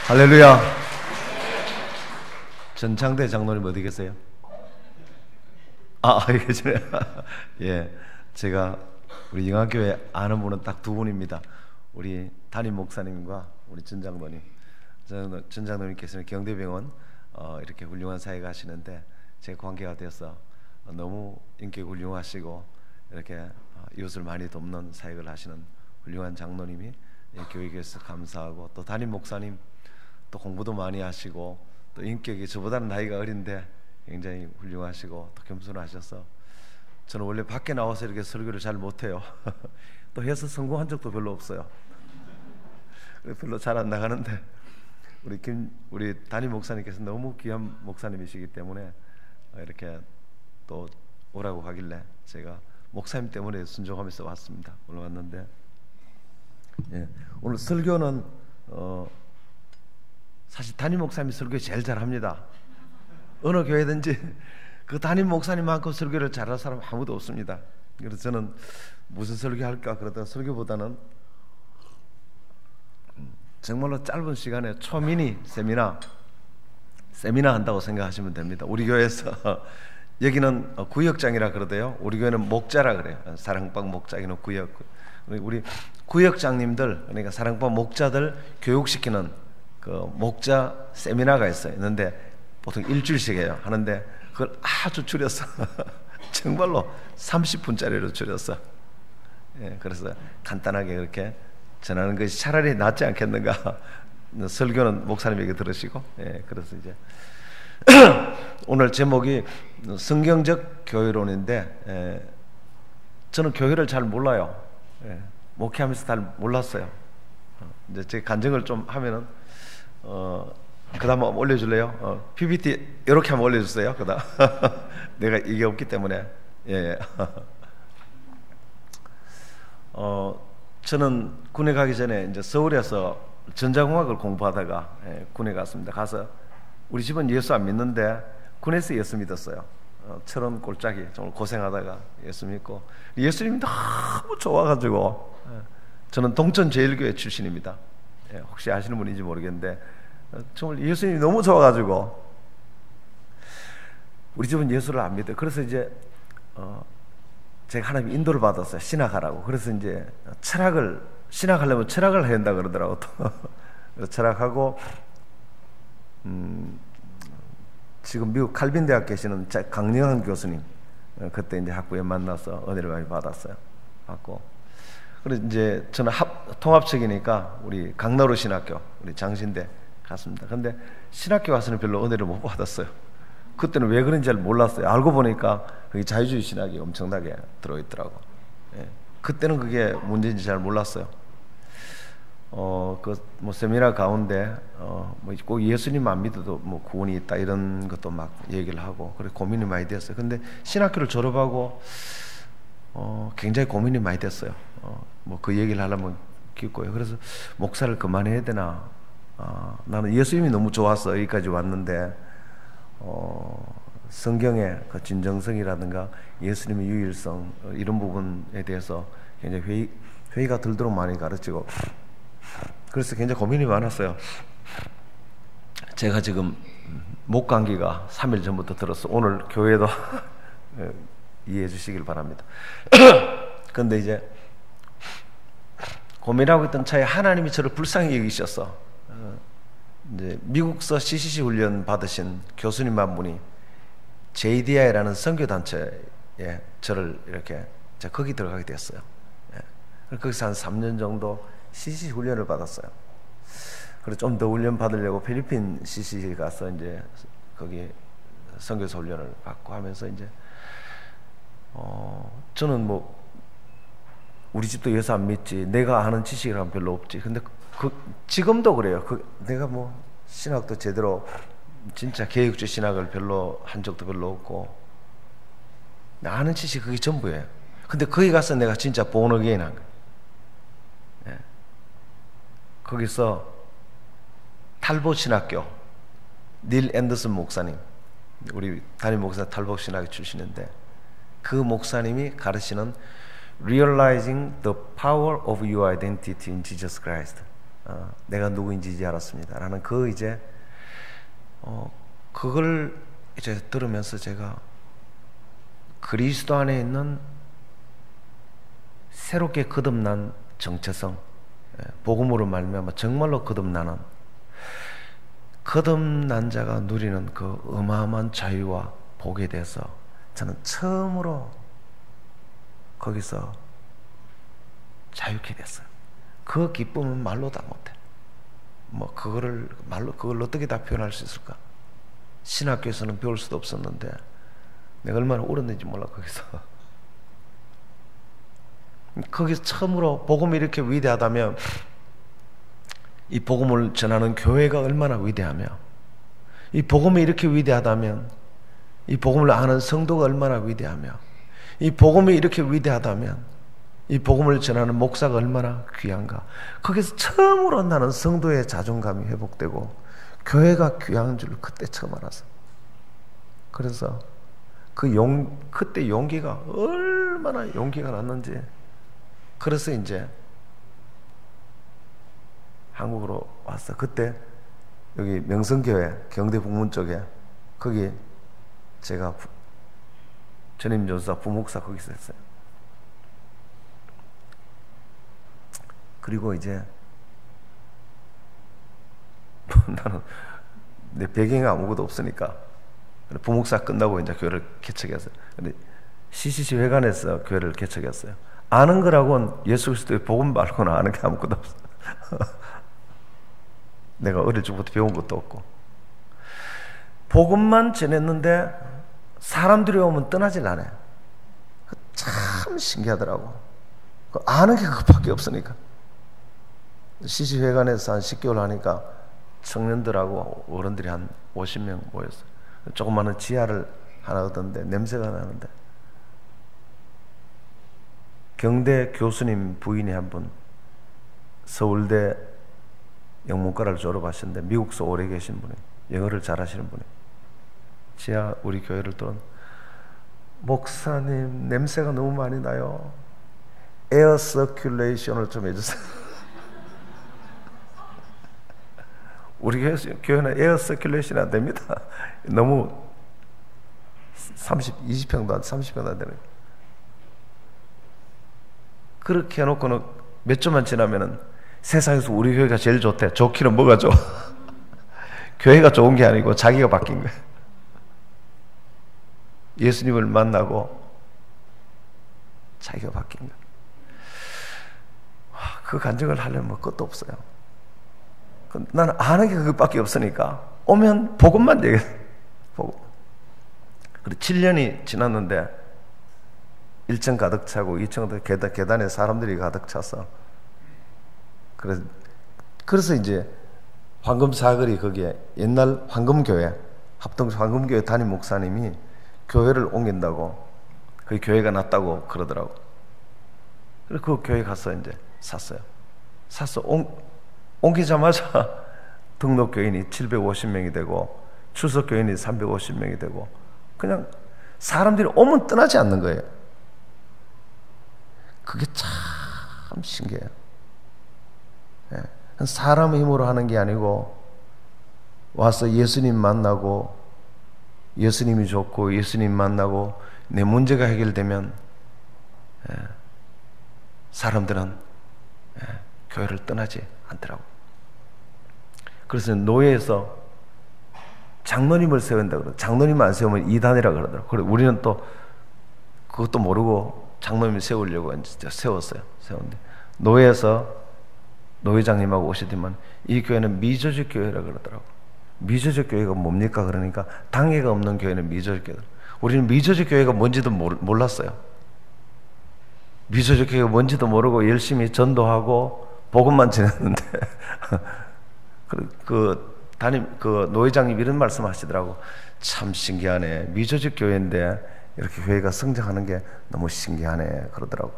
할렐루야. 전창대 장로님 어디 계세요? 계시네. 예, 제가 우리 영화교회 아는 분은 딱 두 분입니다. 우리 담임 목사님과 우리 전 장로님. 전 장로님께서는 경대병원 이렇게 훌륭한 사역을 하시는데 제 관계가 되어서 너무 인격이 훌륭하시고 이렇게 이웃을 많이 돕는 사역을 하시는 훌륭한 장로님이 교육에서 감사하고, 또 담임 목사님 또 공부도 많이 하시고 또 인격이 저보다는 나이가 어린데 굉장히 훌륭하시고 또 겸손하셔서, 저는 원래 밖에 나와서 이렇게 설교를 잘 못해요. 또 해서 성공한 적도 별로 없어요. 별로 잘 안 나가는데 우리 담임 목사님께서 너무 귀한 목사님이시기 때문에 이렇게 또 오라고 하길래 제가 목사님 때문에 순종하면서 왔습니다. 오늘 왔는데, 예, 오늘 설교는 사실 담임 목사님이 설교 제일 잘합니다. 어느 교회든지 그 담임 목사님만큼 설교를 잘할 사람 아무도 없습니다. 그래서 저는 무슨 설교할까 그러다가 설교보다는 정말로 짧은 시간에 초미니 세미나 한다고 생각하시면 됩니다. 우리 교회에서 여기는 구역장이라 그러대요. 우리 교회는 목자라 그래요. 사랑방 목자기는 구역. 우리 구역장님들, 그러니까 사랑방 목자들 교육시키는 그 목자 세미나가 있는데 보통 일주일씩 해요. 하는데 그걸 아주 줄여서 정말로 30분짜리로 줄여서, 예, 그래서 간단하게 그렇게 전하는 것이 차라리 낫지 않겠는가. 설교는 목사님에게 들으시고, 예, 그래서 이제 오늘 제목이 성경적 교회론인데, 저는 교회를 잘 몰라요. 예, 목회하면서 잘 몰랐어요. 이제 제 간증을 좀 하면은 그다음 한번 올려줄래요? PPT 이렇게 한번 올려주세요. 그다음 내가 이게 없기 때문에, 예. 저는 군에 가기 전에 이제 서울에서 전자공학을 공부하다가 군에 갔습니다. 가서 우리 집은 예수 안 믿는데 군에서 예수 믿었어요. 철원 꼴짝이 정말 고생하다가 예수 믿고, 예수님이 너무 좋아가지고, 저는 동천제일교회 출신입니다. 혹시 아시는 분인지 모르겠는데 정말 예수님이 너무 좋아가지고 우리 집은 예수를 안 믿어요. 그래서 이제 제가 하나님 인도를 받았어요. 신학하라고. 그래서 이제 신학하려면 철학을 해야 된다 그러더라고. 그래서 철학하고, 지금 미국 칼빈 대학 계시는 강영한 교수님, 그때 이제 학부에 만나서 은혜를 많이 받았어요. 받고, 그래서 이제 저는 통합책이니까 우리 강나루 신학교, 우리 장신대 갔습니다. 근데 신학교 가서는 별로 은혜를 못 받았어요. 그때는 왜 그런지 잘 몰랐어요. 알고 보니까 그게 자유주의 신학이 엄청나게 들어있더라고. 예. 그때는 그게 문제인지 잘 몰랐어요. 뭐 세미나 가운데 뭐 꼭 예수님 안 믿어도 뭐 구원이 있다 이런 것도 막 얘기를 하고, 그래 고민이 많이 됐어요. 근데 신학교를 졸업하고 굉장히 고민이 많이 됐어요. 뭐 그 얘기를 하려면 깊고요. 그래서 목사를 그만해야 되나. 나는 예수님이 너무 좋아서 여기까지 왔는데 성경의 그 진정성이라든가 예수님의 유일성 이런 부분에 대해서 굉장히 회의가 들도록 많이 가르치고, 그래서 굉장히 고민이 많았어요. 제가 지금 목 감기가 3일 전부터 들었어. 오늘 교회도 이해해 주시길 바랍니다. 그런데 이제 고민하고 있던 차에 하나님이 저를 불쌍히 여기셨어. 이제 미국서 CCC 훈련 받으신 교수님 한 분이 JDI라는 선교단체에 저를 이렇게 제가 거기 들어가게 됐어요. 예. 거기서 한 3년 정도 CCC 훈련을 받았어요. 그래서 좀 더 훈련 받으려고 필리핀 CCC 가서 이제 거기 선교사 훈련을 받고 하면서 이제 저는 뭐 우리 집도 예수 안 믿지, 내가 아는 지식이란 별로 없지. 근데 지금도 그래요. 내가 뭐 신학도 제대로 진짜 개혁주의 신학을 별로 한 적도 별로 없고, 나 아는 지식 그게 전부예요. 근데 거기 가서 내가 진짜 born again 한 거예요. 예. 거기서 탈보 신학교 닐 앤더슨 목사님, 우리 담임 목사 탈보 신학교 출신인데, 그 목사님이 가르치는 Realizing the Power of Your Identity in Jesus Christ, 내가 누구인지 이제 알았습니다. 라는 그 이제 그걸 이제 들으면서 제가 그리스도 안에 있는 새롭게 거듭난 정체성, 복음으로 말미암아 정말로 거듭난 자가 누리는 그 어마어마한 자유와 복에 대해서 저는 처음으로 거기서 자유케 됐어요. 그 기쁨은 말로 다 못해. 그걸 어떻게 다 표현할 수 있을까? 신학교에서는 배울 수도 없었는데 내가 얼마나 울었는지 몰라. 거기서 처음으로 복음이 이렇게 위대하다면 이 복음을 전하는 교회가 얼마나 위대하며, 이 복음이 이렇게 위대하다면 이 복음을 아는 성도가 얼마나 위대하며, 이 복음이 이렇게 위대하다면 이 복음을 전하는 목사가 얼마나 귀한가. 거기서 처음으로 나는 성도의 자존감이 회복되고 교회가 귀한 줄 그때 처음 알았어. 그래서 그때 용기가 얼마나 용기가 났는지. 그래서 이제 한국으로 왔어. 그때 여기 명성교회 경대 북문 쪽에 거기 제가 전임 전사 부목사 거기서 했어요. 그리고 이제 나는 내 배경이 아무것도 없으니까 부목사 끝나고 이제 교회를 개척했어요. 근데 CCC 회관에서 교회를 개척했어요. 아는 거라고는 예수 그리스도의 복음 말고는 아는 게 아무것도 없어. 내가 어릴 적부터 배운 것도 없고 복음만 전했는데 사람들이 오면 떠나질 않아요. 참 신기하더라고. 아는 게 그것밖에 없으니까. CC 회관에서 한 10개월 하니까 청년들하고 어른들이 한 50명 모였어요. 조그마한 지하를 하나 얻었는데 냄새가 나는데 경대 교수님 부인이 한 분 서울대 영문과를 졸업하셨는데 미국서 오래 계신 분이, 영어를 잘하시는 분이 지하 우리 교회를 들은 목사님 냄새가 너무 많이 나요. 에어 서큘레이션을 좀 해주세요. 우리 교회는 에어 서큘레이션이 안 됩니다. 너무 20평도 안 30평도 안 되는. 그렇게 해놓고는 몇 주만 지나면은 세상에서 우리 교회가 제일 좋대. 좋기는 뭐가 좋아? 교회가 좋은 게 아니고 자기가 바뀐 거야. 예수님을 만나고 자기가 바뀐 거야. 그 간증을 하려면 뭐 끝도 없어요. 나는 아는 게 그것밖에 없으니까 오면 복음만 얘기해. 복음. 그리고 7년이 지났는데 1층 가득 차고 2층 계단에 사람들이 가득 차서 그래서 이제 황금사거리 거기에 옛날 황금교회 합동 황금교회 담임 목사님이 교회를 옮긴다고 그 교회가 낫다고 그러더라고. 그래서 그 교회 가서 이제 샀어요. 사서 옮기자마자 등록교인이 750명이 되고 출석교인이 350명이 되고 그냥 사람들이 오면 떠나지 않는 거예요. 그게 참 신기해요. 예. 사람의 힘으로 하는 게 아니고 와서 예수님 만나고 예수님이 좋고 예수님 만나고 내 문제가 해결되면 사람들은 교회를 떠나지 않더라고. 그래서 노예에서 장로님을 세운다 그러고 장로님 안 세우면 이단이라 그러더라고. 그래 우리는 또 그것도 모르고 장로님 세우려고 진짜 세웠어요. 세웠는데 노예에서 노회장님하고 오시더만 이 교회는 미조직 교회라 그러더라고. 미조직 교회가 뭡니까? 그러니까 당회가 없는 교회는 미조직 교회. 우리는 미조직 교회가 뭔지도 몰랐어요. 미조직 교회가 뭔지도 모르고 열심히 전도하고 복음만 전했는데 그 노회장님 이런 말씀하시더라고. 참 신기하네. 미조직 교회인데 이렇게 교회가 성장하는 게 너무 신기하네 그러더라고.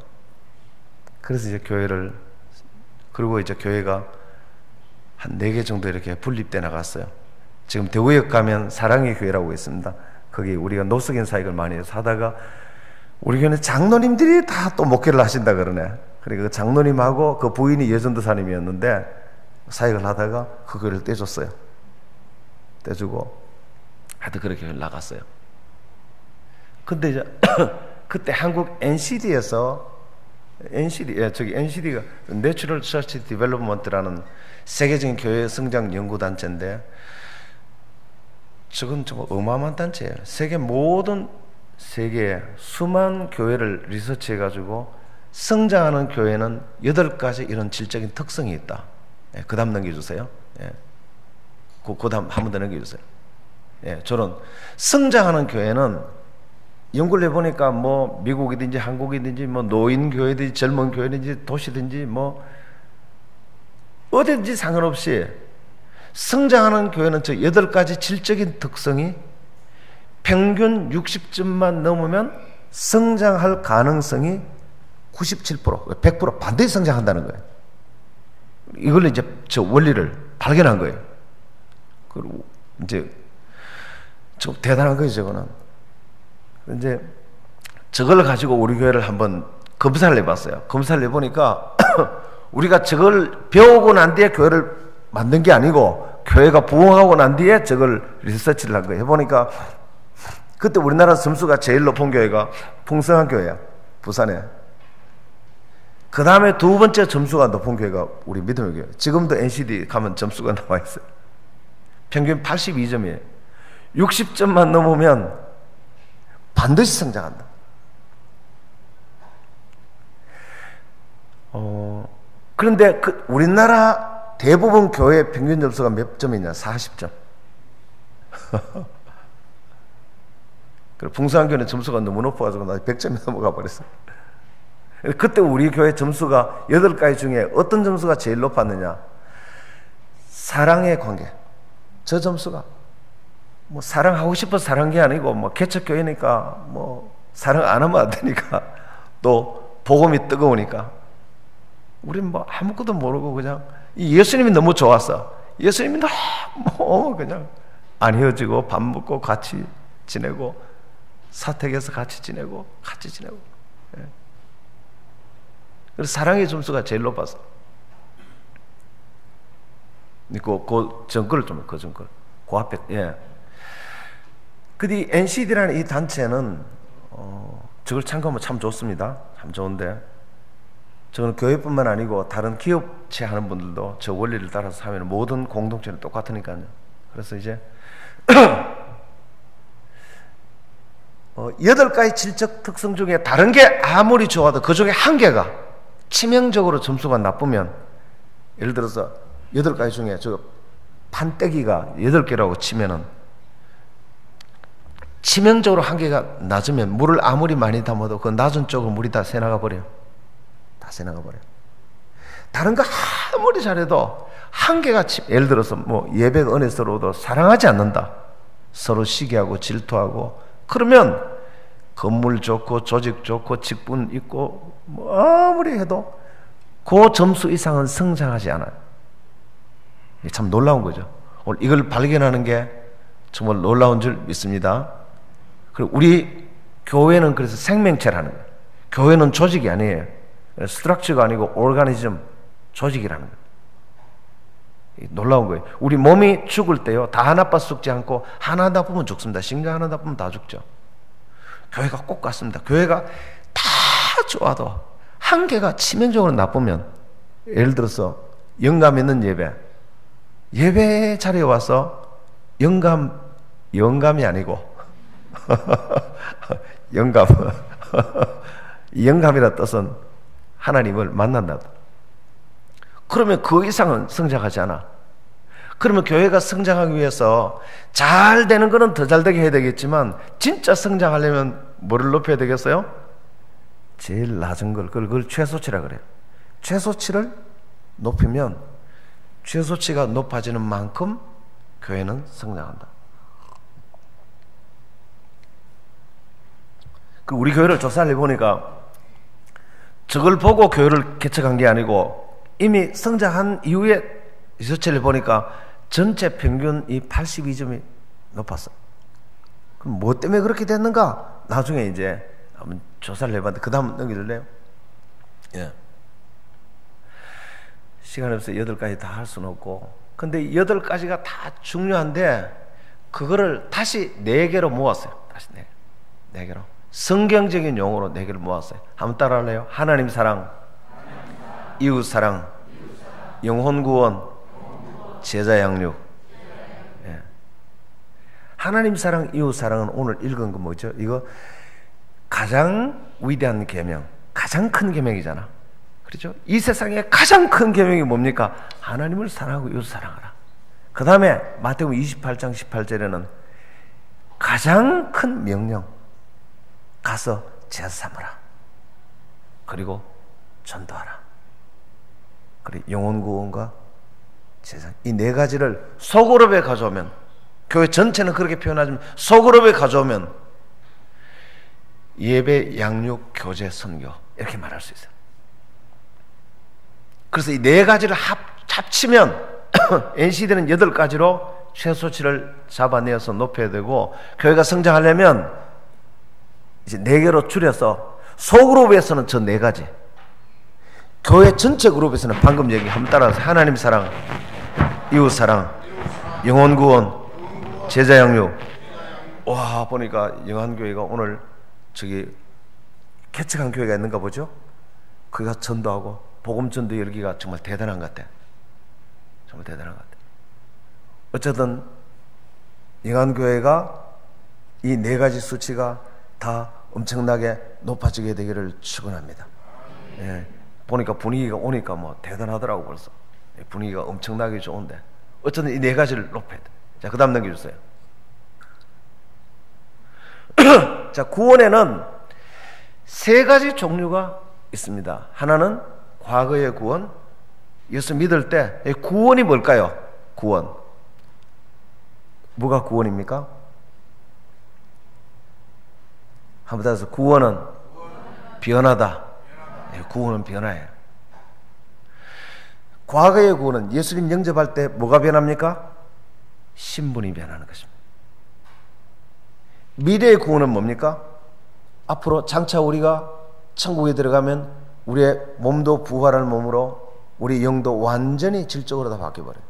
그래서 이제 교회를 그리고 이제 교회가 한 4개 정도 이렇게 분립돼 나갔어요. 지금 대구역 가면 사랑의 교회라고 있습니다. 거기 우리가 노숙인 사역을 많이 해서 하다가 우리 교회는 장로님들이 다 또 목회를 하신다 그러네. 그러니까 그 장로님하고 그 부인이 예전도사님이었는데 사역을 하다가 그 교회를 떼줬어요. 떼주고 하여튼 그렇게 나갔어요. 근데 이제 그때 한국 NCD에서 NCD가 Natural Church Development라는 세계적인 교회 성장 연구 단체인데, 저건 정말 어마어마한 단체예요. 세계의 수만 교회를 리서치해 가지고 성장하는 교회는 8가지 이런 질적인 특성이 있다. 예, 그 다음 넘겨주세요. 예. 그 다음 한 번 더 넘겨주세요. 예, 저는 성장하는 교회는 연구를 해보니까 뭐 미국이든지 한국이든지 뭐 노인교회든지 젊은 교회든지 도시든지 뭐 어디든지 상관없이 성장하는 교회는 저 8가지 질적인 특성이 평균 60점만 넘으면 성장할 가능성이 97%, 100% 반드시 성장한다는 거예요. 이걸 이제 저 원리를 발견한 거예요. 그리고 이제 좀 대단한 거죠, 저거는. 이제 저걸 가지고 우리 교회를 한번 검사를 해봤어요. 검사를 해보니까 우리가 저걸 배우고 난 뒤에 교회를 만든 게 아니고 교회가 부흥하고 난 뒤에 저걸 리서치를 한 거예요. 해보니까 그때 우리나라 점수가 제일 높은 교회가 풍성한 교회야, 부산에. 그 다음에 두 번째 점수가 높은 교회가 우리 믿음의 교회. 지금도 NCD 가면 점수가 나와 있어요. 평균 82점이에요. 60점만 넘으면 반드시 성장한다. 그런데 우리나라 대부분 교회 평균 점수가 몇 점이냐? 40점. 그리고 풍성한 교회는 점수가 너무 높아가지고 나 100점이 넘어가 버렸어. 그때 우리 교회 점수가 8가지 중에 어떤 점수가 제일 높았느냐? 사랑의 관계. 저 점수가 뭐 사랑하고 싶어서 사랑한 게 아니고 뭐 개척교회니까 뭐 사랑 안 하면 안 되니까 또 복음이 뜨거우니까 우린 뭐 아무것도 모르고 그냥 예수님이 너무 좋았어. 예수님이 너무 그냥 안 헤어지고 밥 먹고 같이 지내고 사택에서 같이 지내고 예. 그래서 사랑의 점수가 제일 높았어. 그 정글을 좀, 그 정글. 그 앞에, 예. 근데 NCD라는 이 단체는, 저걸 참고하면 참 좋습니다. 참 좋은데, 저는 교회뿐만 아니고 다른 기업체 하는 분들도 저 원리를 따라서 하면 모든 공동체는 똑같으니까요. 그래서 이제, 8가지 질적 특성 중에 다른 게 아무리 좋아도 그 중에 한 개가 치명적으로 점수가 나쁘면, 예를 들어서 8가지 중에 저 판때기가 8개라고 치면은 치명적으로 한 개가 낮으면 물을 아무리 많이 담아도 그 낮은 쪽으로 물이 다 새나가 버려요. 다 새나가 버려요. 다른 거 아무리 잘해도 한 개가 예를 들어서 뭐 예배가 은혜스러워도 사랑하지 않는다. 서로 시기하고 질투하고 그러면 건물 좋고 조직 좋고 직분 있고 뭐 아무리 해도 그 점수 이상은 성장하지 않아요. 참 놀라운 거죠. 오늘 이걸 발견하는 게 정말 놀라운 줄 믿습니다. 그리고 우리 교회는 그래서 생명체라는 거예요. 교회는 조직이 아니에요. 스트럭처가 아니고 오르가니즘, 조직이라는 거예요. 놀라운 거예요. 우리 몸이 죽을 때요, 다 하나빠 죽지 않고 하나 나쁘면 죽습니다. 심장 하나 나쁘면 다 죽죠. 교회가 꼭 같습니다. 교회가 다 좋아도 한 개가 치명적으로 나쁘면, 예를 들어서 영감 있는 예배 자리에 와서 영감이 아니고 영감이라 뜻은 하나님을 만난다. 그러면 그 이상은 성장하지 않아. 그러면 교회가 성장하기 위해서 잘 되는 거는 더 잘 되게 해야 되겠지만 진짜 성장하려면 뭐를 높여야 되겠어요? 제일 낮은 그걸 최소치라 그래요. 최소치를 높이면 최소치가 높아지는 만큼 교회는 성장한다. 우리 교회를 조사를 해보니까 저걸 보고 교회를 개척한 게 아니고 이미 성장한 이후에 리서치를 보니까 전체 평균 이 82점이 높았어. 그럼 뭐 때문에 그렇게 됐는가? 나중에 이제 한번 조사를 해봤는데 그 다음 넘겨줄래요? 예. 시간이 없어서 8가지 다 할 수는 없고, 근데 8가지가 다 중요한데 그거를 다시 4개로 모았어요. 다시 4개로. 성경적인 용어로 4개를 모았어요. 한번 따라할래요? 하나님 사랑, 이웃 사랑, 영혼 구원, 제자 양육. 예. 하나님 사랑, 이웃 사랑은 오늘 읽은 거 뭐죠? 이거 가장 위대한 계명, 가장 큰 계명이잖아. 그렇죠? 이 세상에 가장 큰 계명이 뭡니까? 하나님을 사랑하고 이웃 사랑하라. 그 다음에 마태복음 28장 18절에는 가장 큰 명령, 가서 제사 삼으라. 그리고 전도하라. 그리고 영혼 구원과 제사, 이 4가지를 소그룹에 가져오면, 교회 전체는 그렇게 표현하지만 소그룹에 가져오면 예배, 양육, 교제, 선교 이렇게 말할 수 있어요. 그래서 이 4가지를 합치면 NCD는 8가지로 최소치를 잡아내어서 높여야 되고, 교회가 성장하려면 이제 4개로 줄여서 소그룹에서는 저 4가지, 교회 전체 그룹에서는 방금 얘기 한번 따라서 하나님 사랑, 이웃 사랑, 영혼 구원, 제자 양육. 와, 보니까 영안교회가 오늘 저기 개척한 교회가 있는가 보죠? 그가 전도하고 복음 전도 열기가 정말 대단한 것 같아. 정말 대단한 것 같아. 어쨌든 영안교회가 이 4가지 수치가 다 엄청나게 높아지게 되기를 축원합니다. 예, 보니까 분위기가 오니까 뭐 대단하더라고. 벌써 분위기가 엄청나게 좋은데, 어쨌든 이 4가지를 높여야 돼. 자, 그 다음 넘겨주세요. 자, 구원에는 3가지 종류가 있습니다. 하나는 과거의 구원, 예수 믿을 때 구원이 뭘까요? 구원. 뭐가 구원입니까? 한번 더 해서, 구원은 변화다. 구원은 변화예요. 과거의 구원은 예수님 영접할 때 뭐가 변합니까? 신분이 변하는 것입니다. 미래의 구원은 뭡니까? 앞으로 장차 우리가 천국에 들어가면 우리의 몸도 부활할 몸으로 우리 영도 완전히 질적으로 다 바뀌어버려요.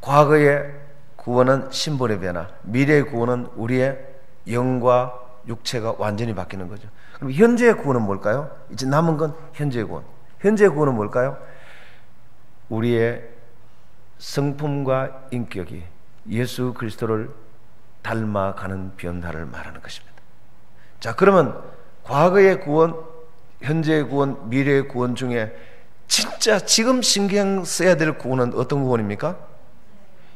과거의 구원은 신분의 변화, 미래의 구원은 우리의 영과 육체가 완전히 바뀌는 거죠. 그럼 현재의 구원은 뭘까요? 이제 남은 건 현재의 구원. 현재의 구원은 뭘까요? 우리의 성품과 인격이 예수 그리스도를 닮아가는 변화를 말하는 것입니다. 자, 그러면 과거의 구원, 현재의 구원, 미래의 구원 중에 진짜 지금 신경 써야 될 구원은 어떤 구원입니까?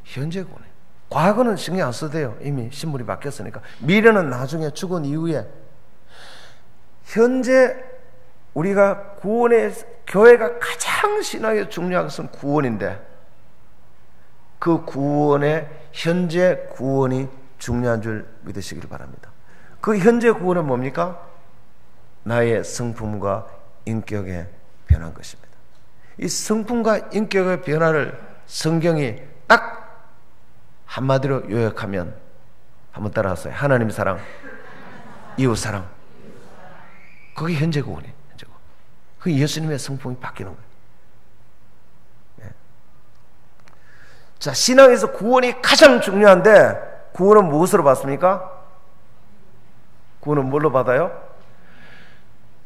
현재 구원이에요. 과거는 신경 안 써도 돼요. 이미 신분이 바뀌었으니까. 미래는 나중에 죽은 이후에. 현재 우리가 구원의, 교회가 가장 신앙에 중요한 것은 구원인데, 그 구원의 현재 구원이 중요한 줄 믿으시길 바랍니다. 그 현재 구원은 뭡니까? 나의 성품과 인격의 변화인 것입니다. 이 성품과 인격의 변화를 성경이 딱 한마디로 요약하면, 한번 따라하세요. 하나님 사랑, 이웃 사랑. 그게 현재 구원이에요. 현재 구원. 그 예수님의 성품이 바뀌는 거예요. 네. 자, 신앙에서 구원이 가장 중요한데, 구원은 무엇으로 받습니까? 구원은 뭘로 받아요?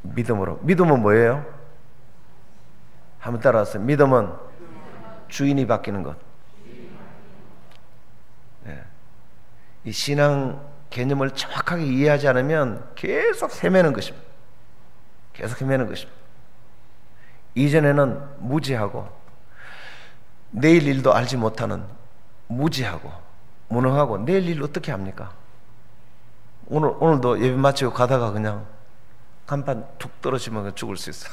믿음으로. 믿음은 뭐예요? 한번 따라하세요. 믿음은 주인이 바뀌는 것. 네. 이 신앙 개념을 정확하게 이해하지 않으면 계속 헤매는 것입니다. 계속 헤매는 것입니다. 이전에는 무지하고 내일 일도 알지 못하는, 무지하고 무능하고 내일 일 어떻게 합니까? 오늘도 예배 마치고 가다가 그냥 간판 툭 떨어지면 죽을 수 있어.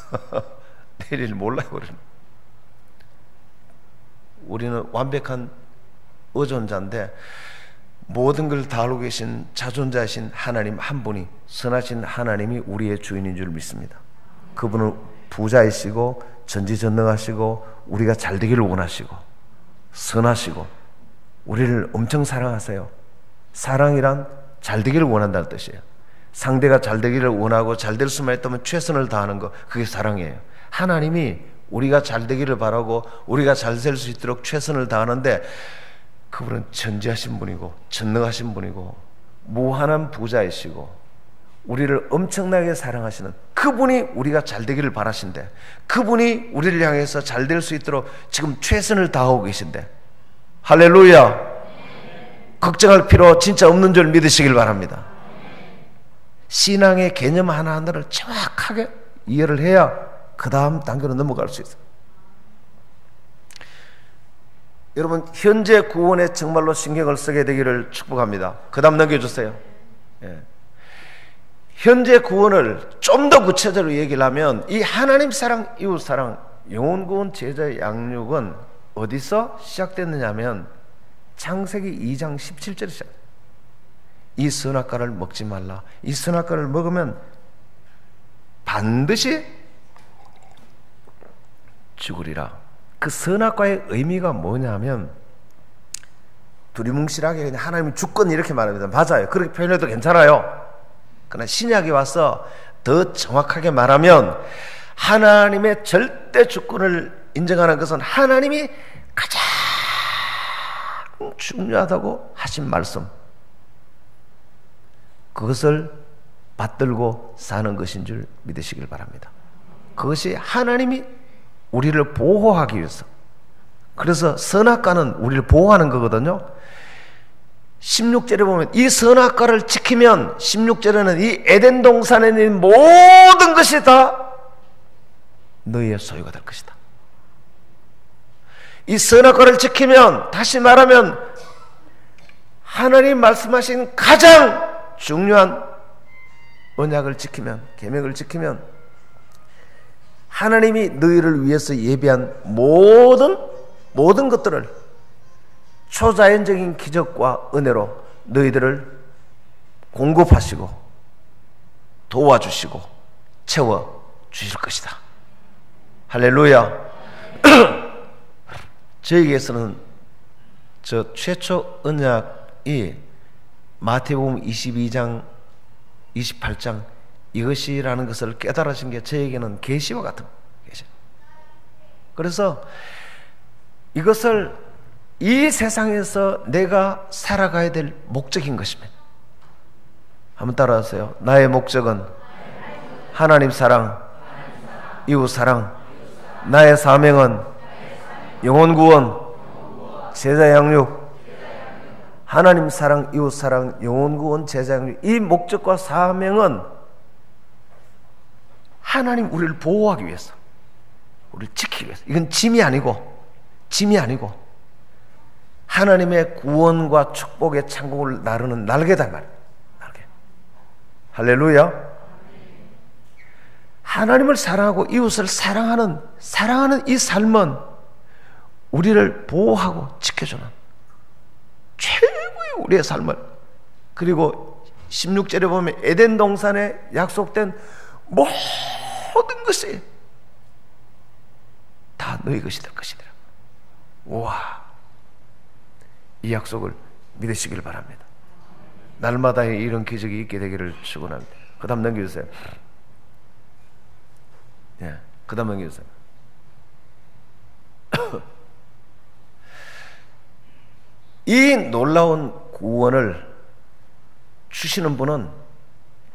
내일 일 몰라요. 우리는 완벽한 의존자인데 모든 걸 다 알고 계신 자존자이신 하나님 한 분이, 선하신 하나님이 우리의 주인인 줄 믿습니다. 그분은 부자이시고 전지전능하시고 우리가 잘 되기를 원하시고 선하시고 우리를 엄청 사랑하세요. 사랑이란 잘 되기를 원한다는 뜻이에요. 상대가 잘 되기를 원하고 잘 될 수만 있다면 최선을 다하는 거, 그게 사랑이에요. 하나님이 우리가 잘 되기를 바라고 우리가 잘 될 수 있도록 최선을 다하는데, 그분은 전지하신 분이고 전능하신 분이고 무한한 부자이시고 우리를 엄청나게 사랑하시는 그분이 우리가 잘 되기를 바라신데, 그분이 우리를 향해서 잘 될 수 있도록 지금 최선을 다하고 계신데, 할렐루야. 걱정할 필요 진짜 없는 줄 믿으시길 바랍니다. 신앙의 개념 하나하나를 정확하게 이해를 해야 그 다음 단계로 넘어갈 수 있어요. 여러분, 현재 구원에 정말로 신경을 쓰게 되기를 축복합니다. 그 다음 넘겨주세요. 예. 현재 구원을 좀 더 구체적으로 얘기를 하면, 이 하나님 사랑, 이웃 사랑, 영혼 구원, 제자 양육은 어디서 시작됐느냐 하면 창세기 2장 17절에 시작. 이 선악과를 먹지 말라. 이 선악과를 먹으면 반드시 죽으리라. 그 선악과의 의미가 뭐냐면, 두리뭉실하게 그냥 하나님이 주권 이렇게 말합니다. 맞아요. 그렇게 표현해도 괜찮아요. 그러나 신약이 와서 더 정확하게 말하면, 하나님의 절대 주권을 인정하는 것은 하나님이 가장 중요하다고 하신 말씀, 그것을 받들고 사는 것인 줄 믿으시길 바랍니다. 그것이 하나님이 우리를 보호하기 위해서, 그래서 선악과는 우리를 보호하는 거거든요. 16절에 보면 이 선악과를 지키면, 16절에는 이 에덴 동산에 있는 모든 것이 다 너희의 소유가 될 것이다. 이 선악과를 지키면, 다시 말하면 하나님 말씀하신 가장 중요한 언약을 지키면, 계명을 지키면, 하나님이 너희를 위해서 예비한 모든 것들을 초자연적인 기적과 은혜로 너희들을 공급하시고 도와주시고 채워주실 것이다. 할렐루야. 저에게서는 저 최초 언약이 마태복음 22장 28장 이것이라는 것을 깨달으신 게 저에게는 계시와 같은 계시. 그래서 이것을 이 세상에서 내가 살아가야 될 목적인 것입니다. 한번 따라하세요. 나의 목적은 하나님 사랑, 이웃 사랑. 나의 사명은 영혼 구원, 제자 양육. 하나님 사랑, 이웃 사랑, 영혼 구원, 제자 양육. 이 목적과 사명은 하나님 우리를 보호하기 위해서, 우리를 지키기 위해서. 이건 짐이 아니고 하나님의 구원과 축복의 창공을 나르는 날개다 말이에요. 날개. 할렐루야. 하나님을 사랑하고 이웃을 사랑하는 이 삶은 우리를 보호하고 지켜주는 최고의 우리의 삶을, 그리고 16절에 보면 에덴 동산에 약속된 모든 것이 다 너희 것이 될 것이더라. 우와, 이 약속을 믿으시길 바랍니다. 날마다 이런 기적이 있게 되기를 축원합니다. 그 다음 넘겨주세요. 예, 그 다음 넘겨주세요. 이 놀라운 구원을 주시는 분은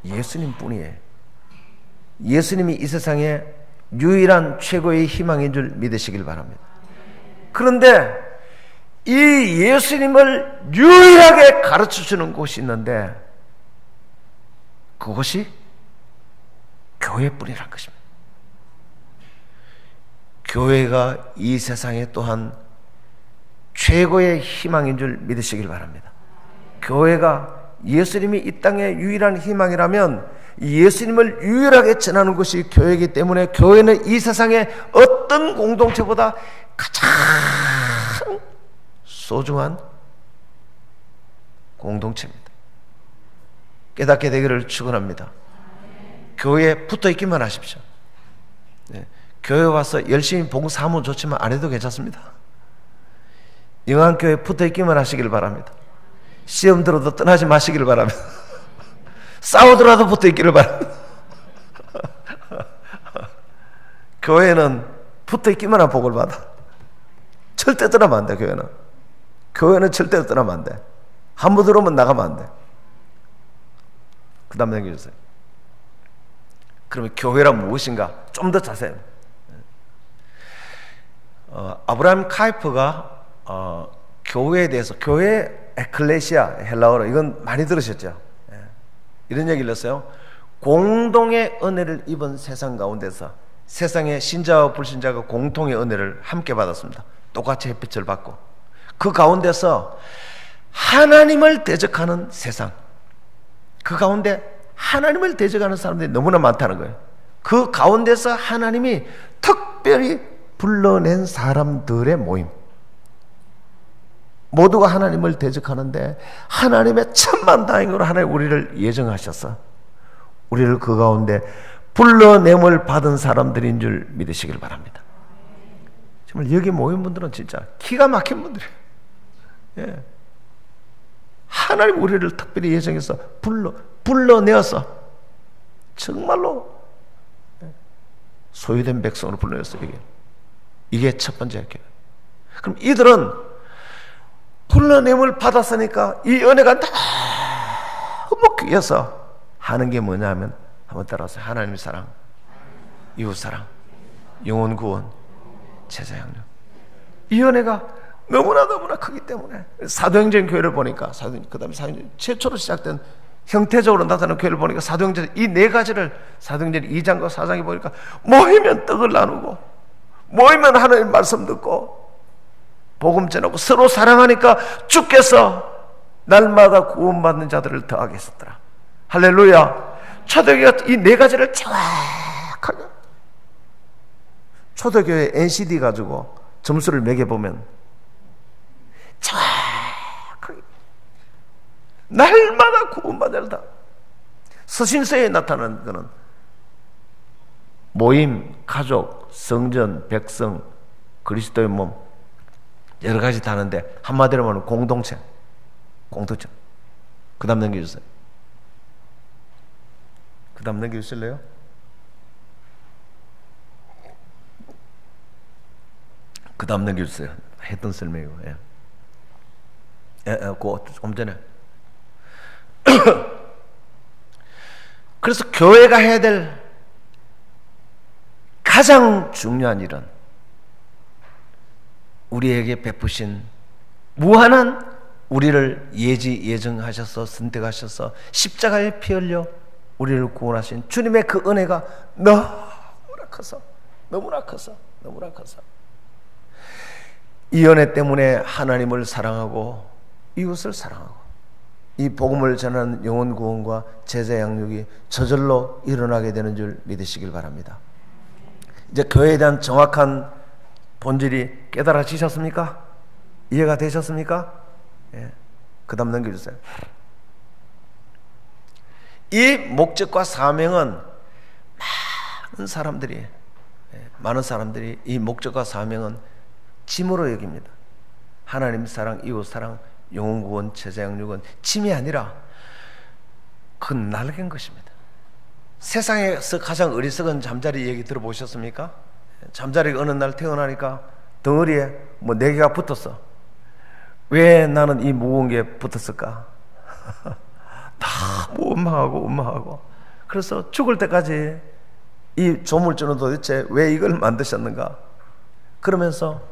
예수님 뿐이에요. 예수님이 이 세상에 유일한 최고의 희망인 줄 믿으시길 바랍니다. 그런데 이 예수님을 유일하게 가르쳐주는 곳이 있는데, 그것이 교회뿐이라는 것입니다. 교회가 이 세상에 또한 최고의 희망인 줄 믿으시길 바랍니다. 교회가 예수님이 이 땅의 유일한 희망이라면 예수님을 유일하게 전하는 것이 교회이기 때문에, 교회는 이 세상의 어떤 공동체보다 가장 소중한 공동체입니다. 깨닫게 되기를 축원합니다. 교회에 붙어있기만 하십시오. 네. 교회 와서 열심히 봉사하면 좋지만 안 해도 괜찮습니다. 영안교회에 붙어있기만 하시길 바랍니다. 시험 들어도 떠나지 마시길 바랍니다. 싸우더라도 붙어있기를 바랍니다. 교회는 붙어있기만 하면 복을 받아. 절대 떠나면 안 돼. 교회는 절대 떠나면 안 돼. 한 번 들어오면 나가면 안 돼. 그 다음 얘기해주세요. 그러면 교회란 무엇인가? 좀 더 자세히. 아브라함 카이퍼가 교회에 대해서, 교회 에클레시아, 헬라어로, 이건 많이 들으셨죠? 이런 얘기를 했어요. 공동의 은혜를 입은 세상 가운데서 세상의 신자와 불신자가 공통의 은혜를 함께 받았습니다. 똑같이 햇빛을 받고, 그 가운데서 하나님을 대적하는 세상, 그 가운데 하나님을 대적하는 사람들이 너무나 많다는 거예요. 그 가운데서 하나님이 특별히 불러낸 사람들의 모임, 모두가 하나님을 대적하는데 하나님의 천만다행으로 하나님 우리를 예정하셔서 우리를 그 가운데 불러냄을 받은 사람들인 줄 믿으시길 바랍니다. 정말 여기 모인 분들은 진짜 기가 막힌 분들이에요. 예. 하나님 우리를 특별히 예정해서 불러내어서 정말로 소유된 백성으로 불러냈어요. 이게 첫 번째 교회. 그럼 이들은 불러냄을 받았으니까 이 은혜가 너무 귀해서 하는 게 뭐냐면, 한번 따라서 하나님 사랑, 이웃 사랑, 영혼 구원, 제자 양육. 이 은혜가 너무나 크기 때문에 사도행전 교회를 보니까, 그 다음에 사도행전 최초로 시작된 형태적으로 나타나는 교회를 보니까 사도행전 이 네 가지를 사도행전 2장과 4장에 보니까 모이면 떡을 나누고, 모이면 하나님 말씀 듣고, 복음 전하고, 서로 사랑하니까 주께서 날마다 구원받는 자들을 더하게 했었더라. 할렐루야. 초대교회가 이 네 가지를 정확하게, 초대교회 NCD 가지고 점수를 매겨보면 정확하게 날마다 구원받는 자들, 서신서에 나타나는 것은 모임, 가족, 성전, 백성, 그리스도의 몸, 여러 가지 다른데 한마디로 말하면 공동체. 그 다음 넘겨주세요. 그 다음 넘겨주실래요? 그 다음 넘겨주세요. 했던 설명이고. 조금 전에. 그래서 교회가 해야 될 가장 중요한 일은 우리에게 베푸신 무한한, 우리를 예정하셔서 선택하셔서 십자가에 피 흘려 우리를 구원하신 주님의 그 은혜가 너무나 커서 이 은혜 때문에 하나님을 사랑하고 이웃을 사랑하고 이 복음을 전하는 영혼 구원과 제자 양육이 저절로 일어나게 되는 줄 믿으시길 바랍니다. 이제 교회에 대한 정확한 본질이 깨달아지셨습니까? 이해가 되셨습니까? 예. 그 다음 넘겨주세요. 이 목적과 사명은 많은 사람들이 이 목적과 사명은 짐으로 여깁니다. 하나님 사랑, 이웃 사랑, 영혼 구원, 제자 양육은 짐이 아니라 그건 날개인 것입니다. 세상에서 가장 어리석은 잠자리 얘기 들어보셨습니까? 잠자리가 어느 날 태어나니까 덩어리에 뭐 4개가 붙었어. 왜 나는 이 무거운 게 붙었을까? 다 원망하고 그래서 죽을 때까지 이 조물주는 도대체 왜 이걸 만드셨는가? 그러면서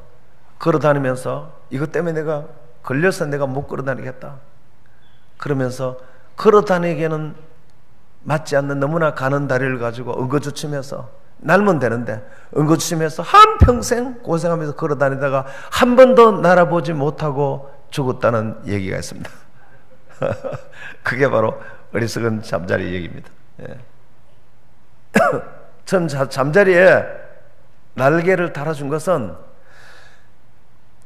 걸어다니면서 이것 때문에 내가 걸려서 내가 못 걸어다니겠다. 그러면서 걸어다니기에는 맞지 않는 너무나 가는 다리를 가지고 엉거주춤해서 날면 되는데 엉거주춤해서 한평생 고생하면서 걸어다니다가 한 번도 날아보지 못하고 죽었다는 얘기가 있습니다. 그게 바로 어리석은 잠자리 얘기입니다. 예. 전 잠자리에 날개를 달아준 것은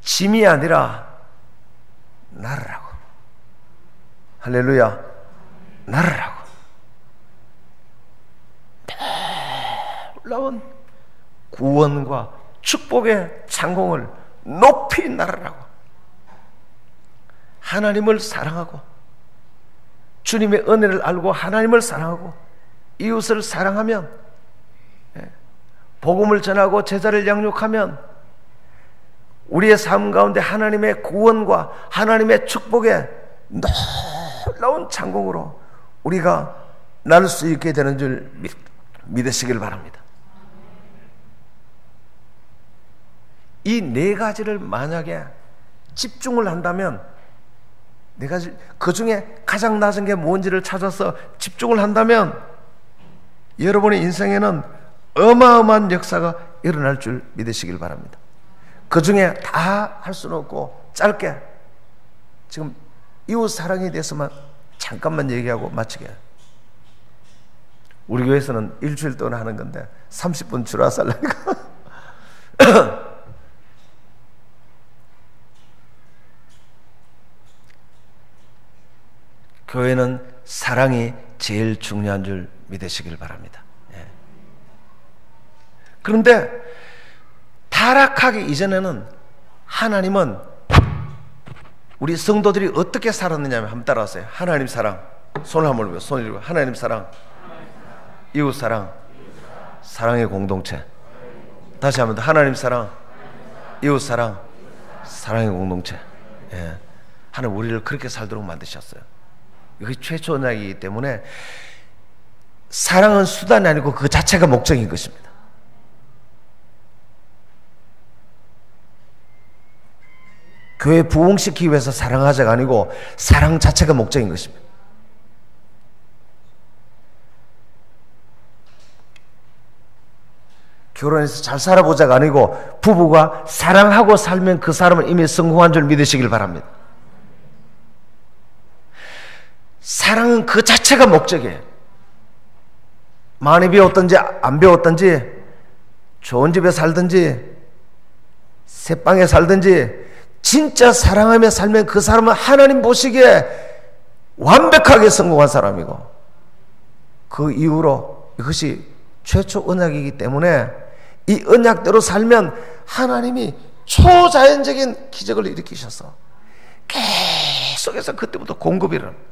짐이 아니라 날으라고. 할렐루야. 날으라고. 놀라운 구원과 축복의 창공을 높이 날으라고. 하나님을 사랑하고 주님의 은혜를 알고 하나님을 사랑하고 이웃을 사랑하면 복음을 전하고 제자를 양육하면 우리의 삶 가운데 하나님의 구원과 하나님의 축복의 놀라운 창공으로 우리가 날 수 있게 되는 줄 믿으시길 바랍니다. 이 네 가지를 만약에 집중을 한다면, 네 가지, 그 중에 가장 낮은 게 뭔지를 찾아서 집중을 한다면 여러분의 인생에는 어마어마한 역사가 일어날 줄 믿으시길 바랍니다. 그 중에 다 할 수는 없고 짧게 지금 이웃 사랑에 대해서만 잠깐만 얘기하고 마치게. 우리 교회에서는 일주일 동안 하는 건데 30분 줄여서 하려니까 교회는 사랑이 제일 중요한 줄 믿으시길 바랍니다. 예. 그런데 타락하기 이전에는 하나님은 우리 성도들이 어떻게 살았느냐 한번 따라하세요. 하나님 사랑, 손을 한번 올리고 손을 들고 하나님 사랑, 이웃 사랑, 사랑의 공동체. 다시 한번 더 하나님 사랑, 이웃 사랑, 사랑의 공동체. 예. 하나님 우리를 그렇게 살도록 만드셨어요. 이게 최초 언약이기 때문에 사랑은 수단이 아니고 그 자체가 목적인 것입니다. 교회 부흥시키기 위해서 사랑하자가 아니고 사랑 자체가 목적인 것입니다. 결혼해서 잘 살아보자가 아니고 부부가 사랑하고 살면 그 사람은 이미 성공한 줄 믿으시길 바랍니다. 사랑은 그 자체가 목적이에요. 많이 배웠든지 안 배웠든지 좋은 집에 살든지 새방에 살든지 진짜 사랑하며 살면 그 사람은 하나님 보시기에 완벽하게 성공한 사람이고, 그 이후로 이것이 최초 언약이기 때문에 이 언약대로 살면 하나님이 초자연적인 기적을 일으키셔서 계속해서 그때부터 공급이 일어납니다.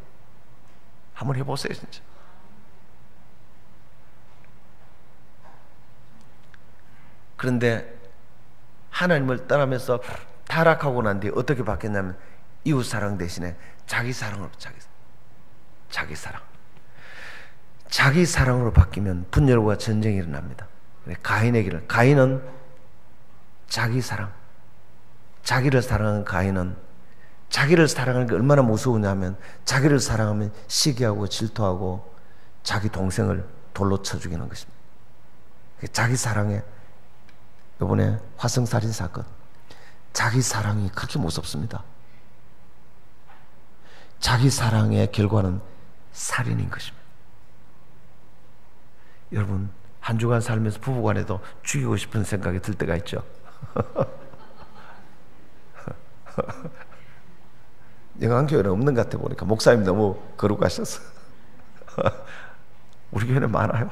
한번 해보세요. 진짜 그런데 하나님을 떠나면서 타락하고 난 뒤에 어떻게 바뀌었냐면 이웃사랑 대신에 자기사랑으로 자기사랑으로 바뀌면 분열과 전쟁이 일어납니다. 가인은 자기사랑, 자기를 사랑하는 가인은 자기를 사랑하는 게 얼마나 무서우냐면 자기를 사랑하면 시기하고 질투하고 자기 동생을 돌로 쳐 죽이는 것입니다. 자기 사랑에 이번에 화성살인 사건, 자기 사랑이 그렇게 무섭습니다. 자기 사랑의 결과는 살인인 것입니다. 여러분 한 주간 살면서 부부간에도 죽이고 싶은 생각이 들 때가 있죠. 영안교회는 없는 것 같아 보니까 목사님 너무 거룩하셔서 우리 교회는 많아요.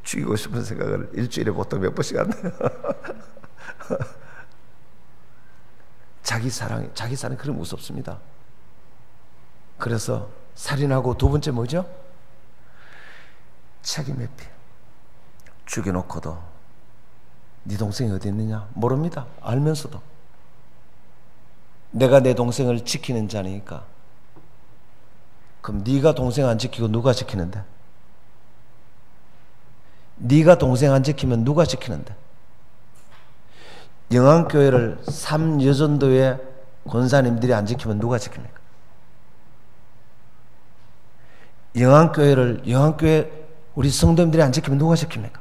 죽이고 싶은 생각을 일주일에 보통 몇 번씩 한대요. 자기 사랑이 그렇게 무섭습니다. 그래서 살인하고 두 번째 뭐죠? 책임 회피. 죽여놓고도 네 동생이 어디 있느냐? 모릅니다. 알면서도 내가 내 동생을 지키는 자니까. 그럼 네가 동생 안 지키고 누가 지키는데? 네가 동생 안 지키면 누가 지키는데? 영안교회를 3여전도의 권사님들이 안 지키면 누가 지킵니까? 영안교회 우리 성도님들이 안 지키면 누가 지킵니까?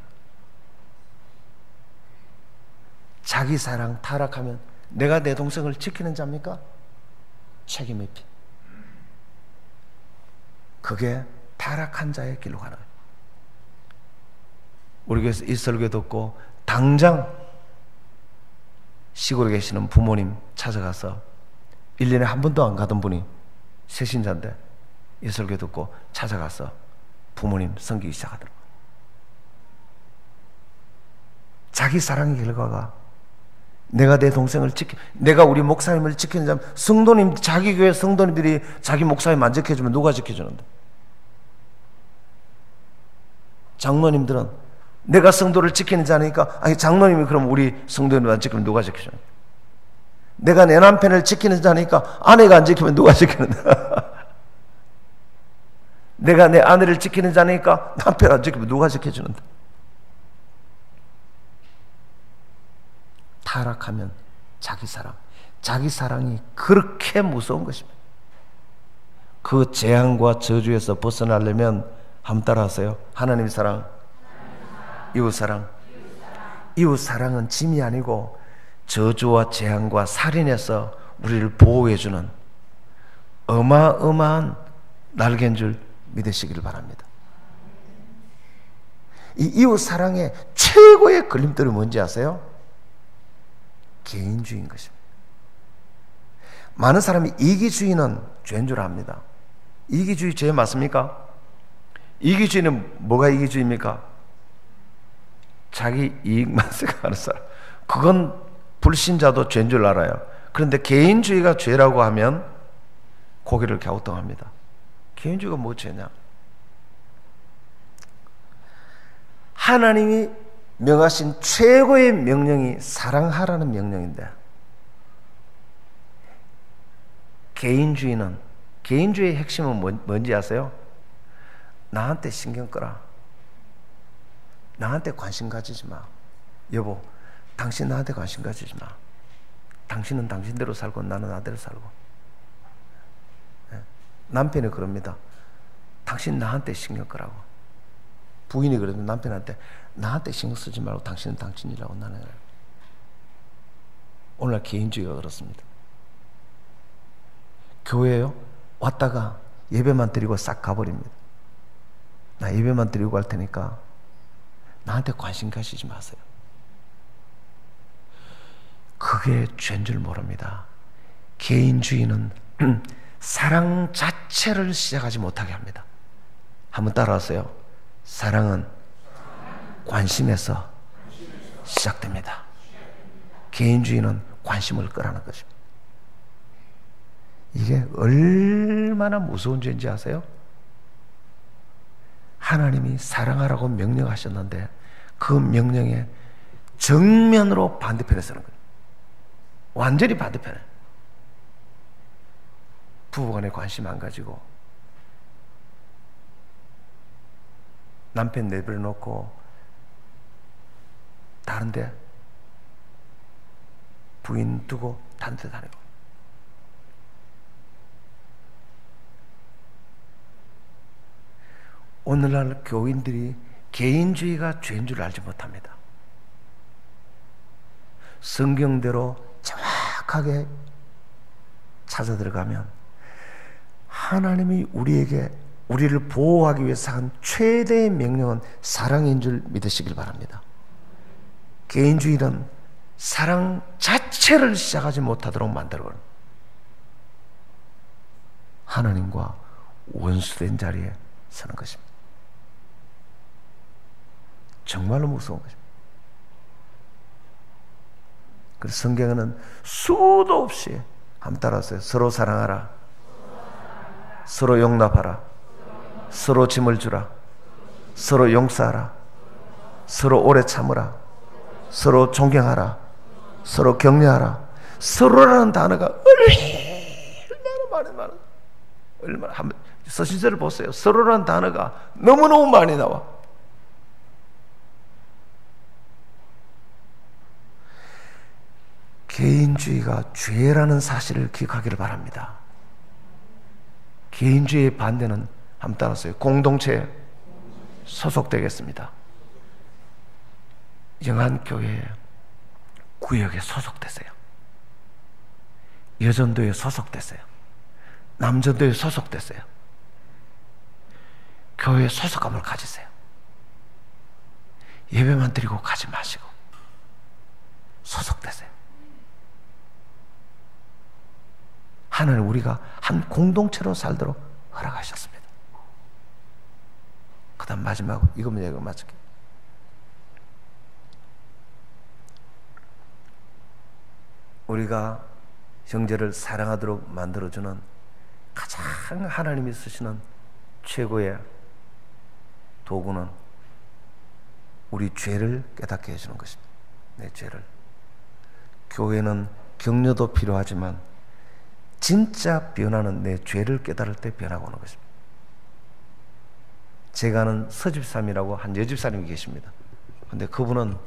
자기 사랑 타락하면 내가 내 동생을 지키는 자입니까? 책임 회피. 그게 타락한 자의 길로 가는 거예요. 우리 교회에서 이 설교 듣고 당장 시골에 계시는 부모님 찾아가서 1년에 한 번도 안 가던 분이 새신자인데 이 설교 듣고 찾아가서 부모님 섬기기 시작하더라고요. 자기 사랑의 결과가 내가 내 동생을 내가 우리 목사님을 지키는 자면 성도님, 자기 교회 성도님들이 자기 목사님 안 지켜주면 누가 지켜주는데? 장로님들은 내가 성도를 지키는 자니까, 아니 장로님이 그럼 우리 성도를 안 지키면 누가 지켜줘요? 내가 내 남편을 지키는 자니까 아내가 안 지키면 누가 지키는다? 내가 내 아내를 지키는 자니까 남편 안 지키면 누가 지켜주는다? 타락하면 자기 사랑이 그렇게 무서운 것입니다. 그 재앙과 저주에서 벗어나려면 한번 따라하세요. 하나님 사랑, 이웃 사랑. 이웃 사랑은 짐이 아니고 저주와 재앙과 살인에서 우리를 보호해주는 어마어마한 날개인 줄 믿으시길 바랍니다. 이 이웃 사랑의 최고의 걸림돌이 뭔지 아세요? 개인주의인 것입니다. 많은 사람이 이기주의는 죄인 줄 압니다. 이기주의 죄 맞습니까? 이기주의는 뭐가 이기주의입니까? 자기 이익만 생각하는 사람. 그건 불신자도 죄인 줄 알아요. 그런데 개인주의가 죄라고 하면 고개를 갸우뚱합니다. 개인주의가 뭐 죄냐? 하나님이 명하신 최고의 명령이 사랑하라는 명령인데, 개인주의의 핵심은 뭔지 아세요? 나한테 신경 꺼라. 나한테 관심 가지지 마. 여보, 당신 나한테 관심 가지지 마. 당신은 당신대로 살고 나는 나대로 살고. 남편이 그럽니다. 당신 나한테 신경 끄라고. 부인이 그래도 남편한테 나한테 신경 쓰지 말고 당신은 당신이라고 나는. 오늘날 개인주의가 그렇습니다. 교회에요? 왔다가 예배만 드리고 싹 가버립니다. 나 예배만 드리고 갈 테니까 나한테 관심 가지지 마세요. 그게 죄인 줄 모릅니다. 개인주의는 사랑 자체를 시작하지 못하게 합니다. 한번 따라하세요. 사랑은 관심에서 시작됩니다. 개인주의는 관심을 끄라는 것입니다. 이게 얼마나 무서운 죄인지 아세요? 하나님이 사랑하라고 명령하셨는데 그 명령에 정면으로 반대편에 서는 거예요. 완전히 반대편에. 부부간에 관심 안 가지고 남편 내버려 놓고 다른데 부인 두고 다른 데 다니고. 오늘날 교인들이 개인주의가 죄인 줄 알지 못합니다. 성경대로 정확하게 찾아 들어가면 하나님이 우리를 보호하기 위해서 한 최대의 명령은 사랑인 줄 믿으시길 바랍니다. 개인주의는 사랑 자체를 시작하지 못하도록 만들어버립니다. 하나님과 원수된 자리에 서는 것입니다. 정말로 무서운 것입니다. 그래서 성경에는 수도 없이 한번 따라하세요. 서로 사랑하라. 서로 용납하라. 서로 짐을 주라. 서로 용서하라. 서로 오래 참으라. 서로 존경하라. 서로 격려하라. 서로라는 단어가 얼마나 얼마나 한번 서신서를 보세요. 서로라는 단어가 너무너무 많이 나와. 개인주의가 죄라는 사실을 기억하기를 바랍니다. 개인주의의 반대는 한번 따라서요. 공동체에 소속되겠습니다. 영안교회 구역에 소속되세요. 여전도에 소속되세요. 남전도에 소속되세요. 교회에 소속감을 가지세요. 예배만 드리고 가지 마시고 소속되세요. 하나님 우리가 한 공동체로 살도록 허락하셨습니다. 그 다음 마지막으로 이거면 얘기가 맞을게요. 우리가 형제를 사랑하도록 만들어주는 가장 하나님이 쓰시는 최고의 도구는 우리 죄를 깨닫게 해주는 것입니다. 내 죄를. 교회는 격려도 필요하지만 진짜 변화는 내 죄를 깨달을 때 변화가 오는 것입니다. 제가 아는 서집사님이라고 한 여집사님이 계십니다. 근데 그분은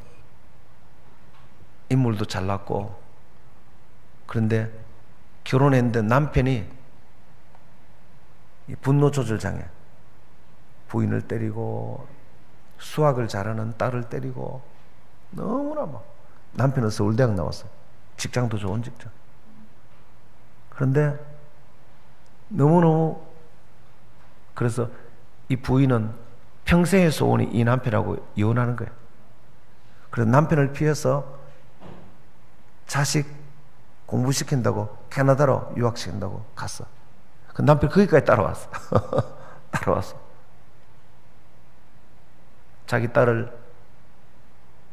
인물도 잘났고, 그런데 결혼했는데 남편이 분노 조절 장애, 부인을 때리고 수학을 잘하는 딸을 때리고, 너무나 막, 남편은 서울대학 나왔어. 직장도 좋은 직장. 그런데 너무너무, 그래서 이 부인은 평생의 소원이 이 남편하고 이혼하는 거예요. 그래서 남편을 피해서 자식 공부시킨다고 캐나다로 유학시킨다고 갔어. 그 남편 거기까지 따라왔어. 따라왔어. 자기 딸을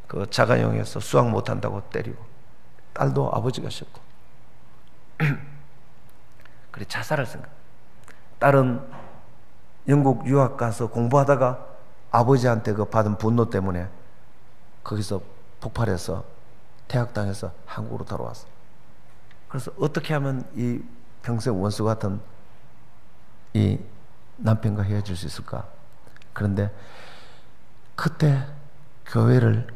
그 자가용에서 수학 못한다고 때리고, 딸도 아버지가 싫고 그래 자살할 생각. 딸은 영국 유학 가서 공부하다가 아버지한테 그 받은 분노 때문에 거기서 폭발해서 퇴학당해서 한국으로 돌아왔어. 그래서 어떻게 하면 이 평생 원수 같은 이 남편과 헤어질 수 있을까? 그런데 그때 교회를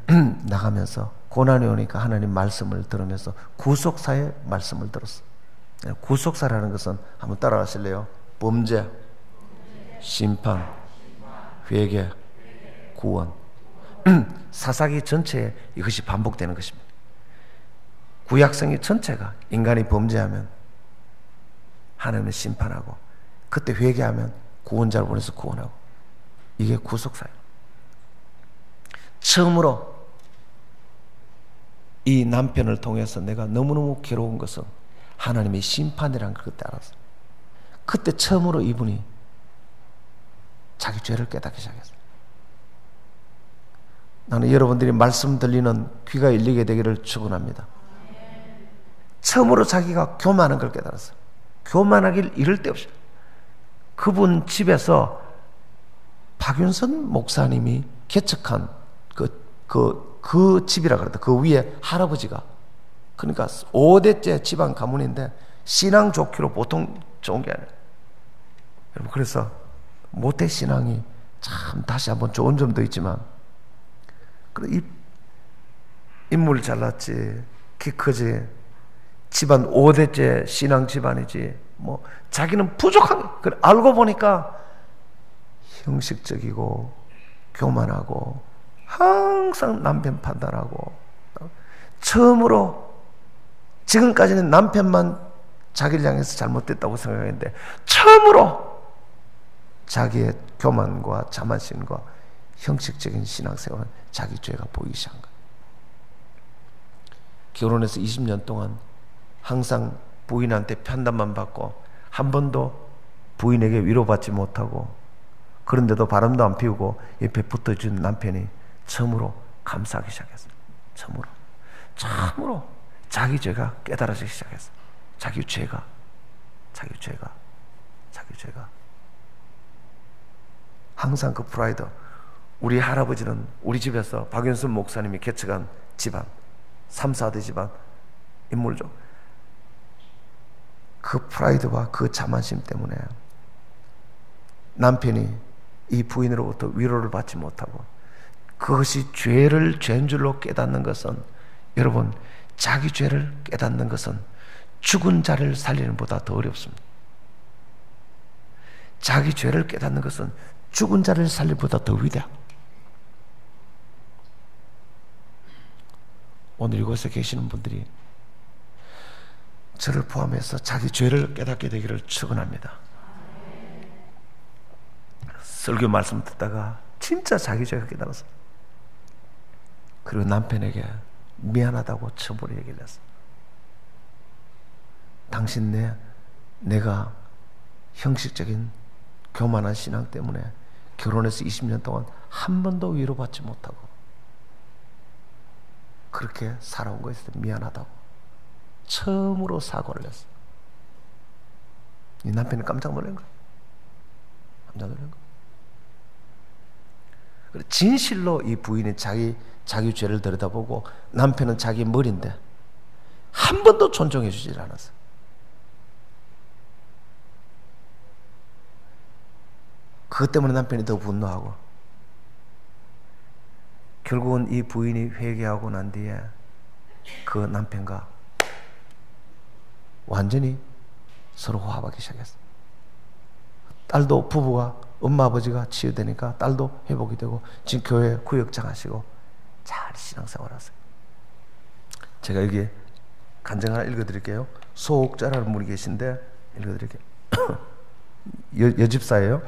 나가면서 고난이 오니까 하나님 말씀을 들으면서 구속사의 말씀을 들었어. 구속사라는 것은 한번 따라하실래요? 범죄, 심판, 회개, 구원. 사사기 전체에 이것이 반복되는 것입니다. 구약성의 전체가 인간이 범죄하면 하나님을 심판하고, 그때 회개하면 구원자를 보내서 구원하고, 이게 구속사예요. 처음으로 이 남편을 통해서 내가 너무너무 괴로운 것은 하나님의 심판이라는 걸 그때 알았어요. 그때 처음으로 이분이 자기 죄를 깨닫기 시작했어요. 나는 여러분들이 말씀 들리는 귀가 열리게 되기를 축원합니다. 처음으로 자기가 교만한 걸 깨달았어요. 교만하길 이를 데 없이. 그분 집에서 박윤선 목사님이 개척한 그 집이라 그랬다. 그 위에 할아버지가, 그러니까 5대째 집안 가문인데 신앙 좋기로 보통 좋은 게 아니에요. 여러분, 그래서 모태 신앙이 참 다시 한번 좋은 점도 있지만, 인물 잘났지, 키 크지, 집안 5대째 신앙 집안이지, 뭐 자기는 부족한 걸 알고 보니까 형식적이고 교만하고 항상 남편 판단하고, 처음으로, 지금까지는 남편만 자기를 향해서 잘못됐다고 생각했는데 처음으로 자기의 교만과 자만심과 형식적인 신앙생활은 자기 죄가 보이기 시작한 거예요. 결혼해서 20년 동안 항상 부인한테 편담만 받고 한 번도 부인에게 위로받지 못하고, 그런데도 바람도 안 피우고 옆에 붙어준 남편이 처음으로 감사하기 시작했어요. 처음으로 자기 죄가 깨달아지기 시작했어요. 자기 죄가 항상 그 프라이드. 우리 할아버지는 우리 집에서 박윤순 목사님이 개척한 집안, 3, 4대 집안 인물죠. 그 프라이드와 그 자만심 때문에 남편이 이 부인으로부터 위로를 받지 못하고, 그것이 죄인 줄로 깨닫는 것은, 여러분, 자기 죄를 깨닫는 것은 죽은 자를 살리는 보다 더 어렵습니다. 자기 죄를 깨닫는 것은 죽은 자를 살리는 보다 더 위대하다. 오늘 이곳에 계시는 분들이 저를 포함해서 자기 죄를 깨닫게 되기를 축원합니다. 설교 말씀 듣다가 진짜 자기 죄가 깨달았어요. 그리고 남편에게 미안하다고 처음으로 얘기를 했어요. 당신 내가 형식적인 교만한 신앙 때문에 결혼해서 20년 동안 한 번도 위로받지 못하고 그렇게 살아온 것에 대해서 미안하다고 처음으로 사과를 했어요. 이 남편이 깜짝 놀란 거예요. 진실로 이 부인이 자기 죄를 들여다보고 남편은 자기 머리인데 한 번도 존중해 주질 않았어요. 그것 때문에 남편이 더 분노하고, 결국은 이 부인이 회개하고 난 뒤에 그 남편과 완전히 서로 화합하기 시작했어요. 딸도, 부부가, 엄마 아버지가 치유되니까 딸도 회복이 되고 지금 교회 구역장 하시고 잘 신앙생활 하세요. 제가 여기 간증 하나 읽어드릴게요. 소옥자라는 분이 계신데 읽어드릴게요. 여집사예요.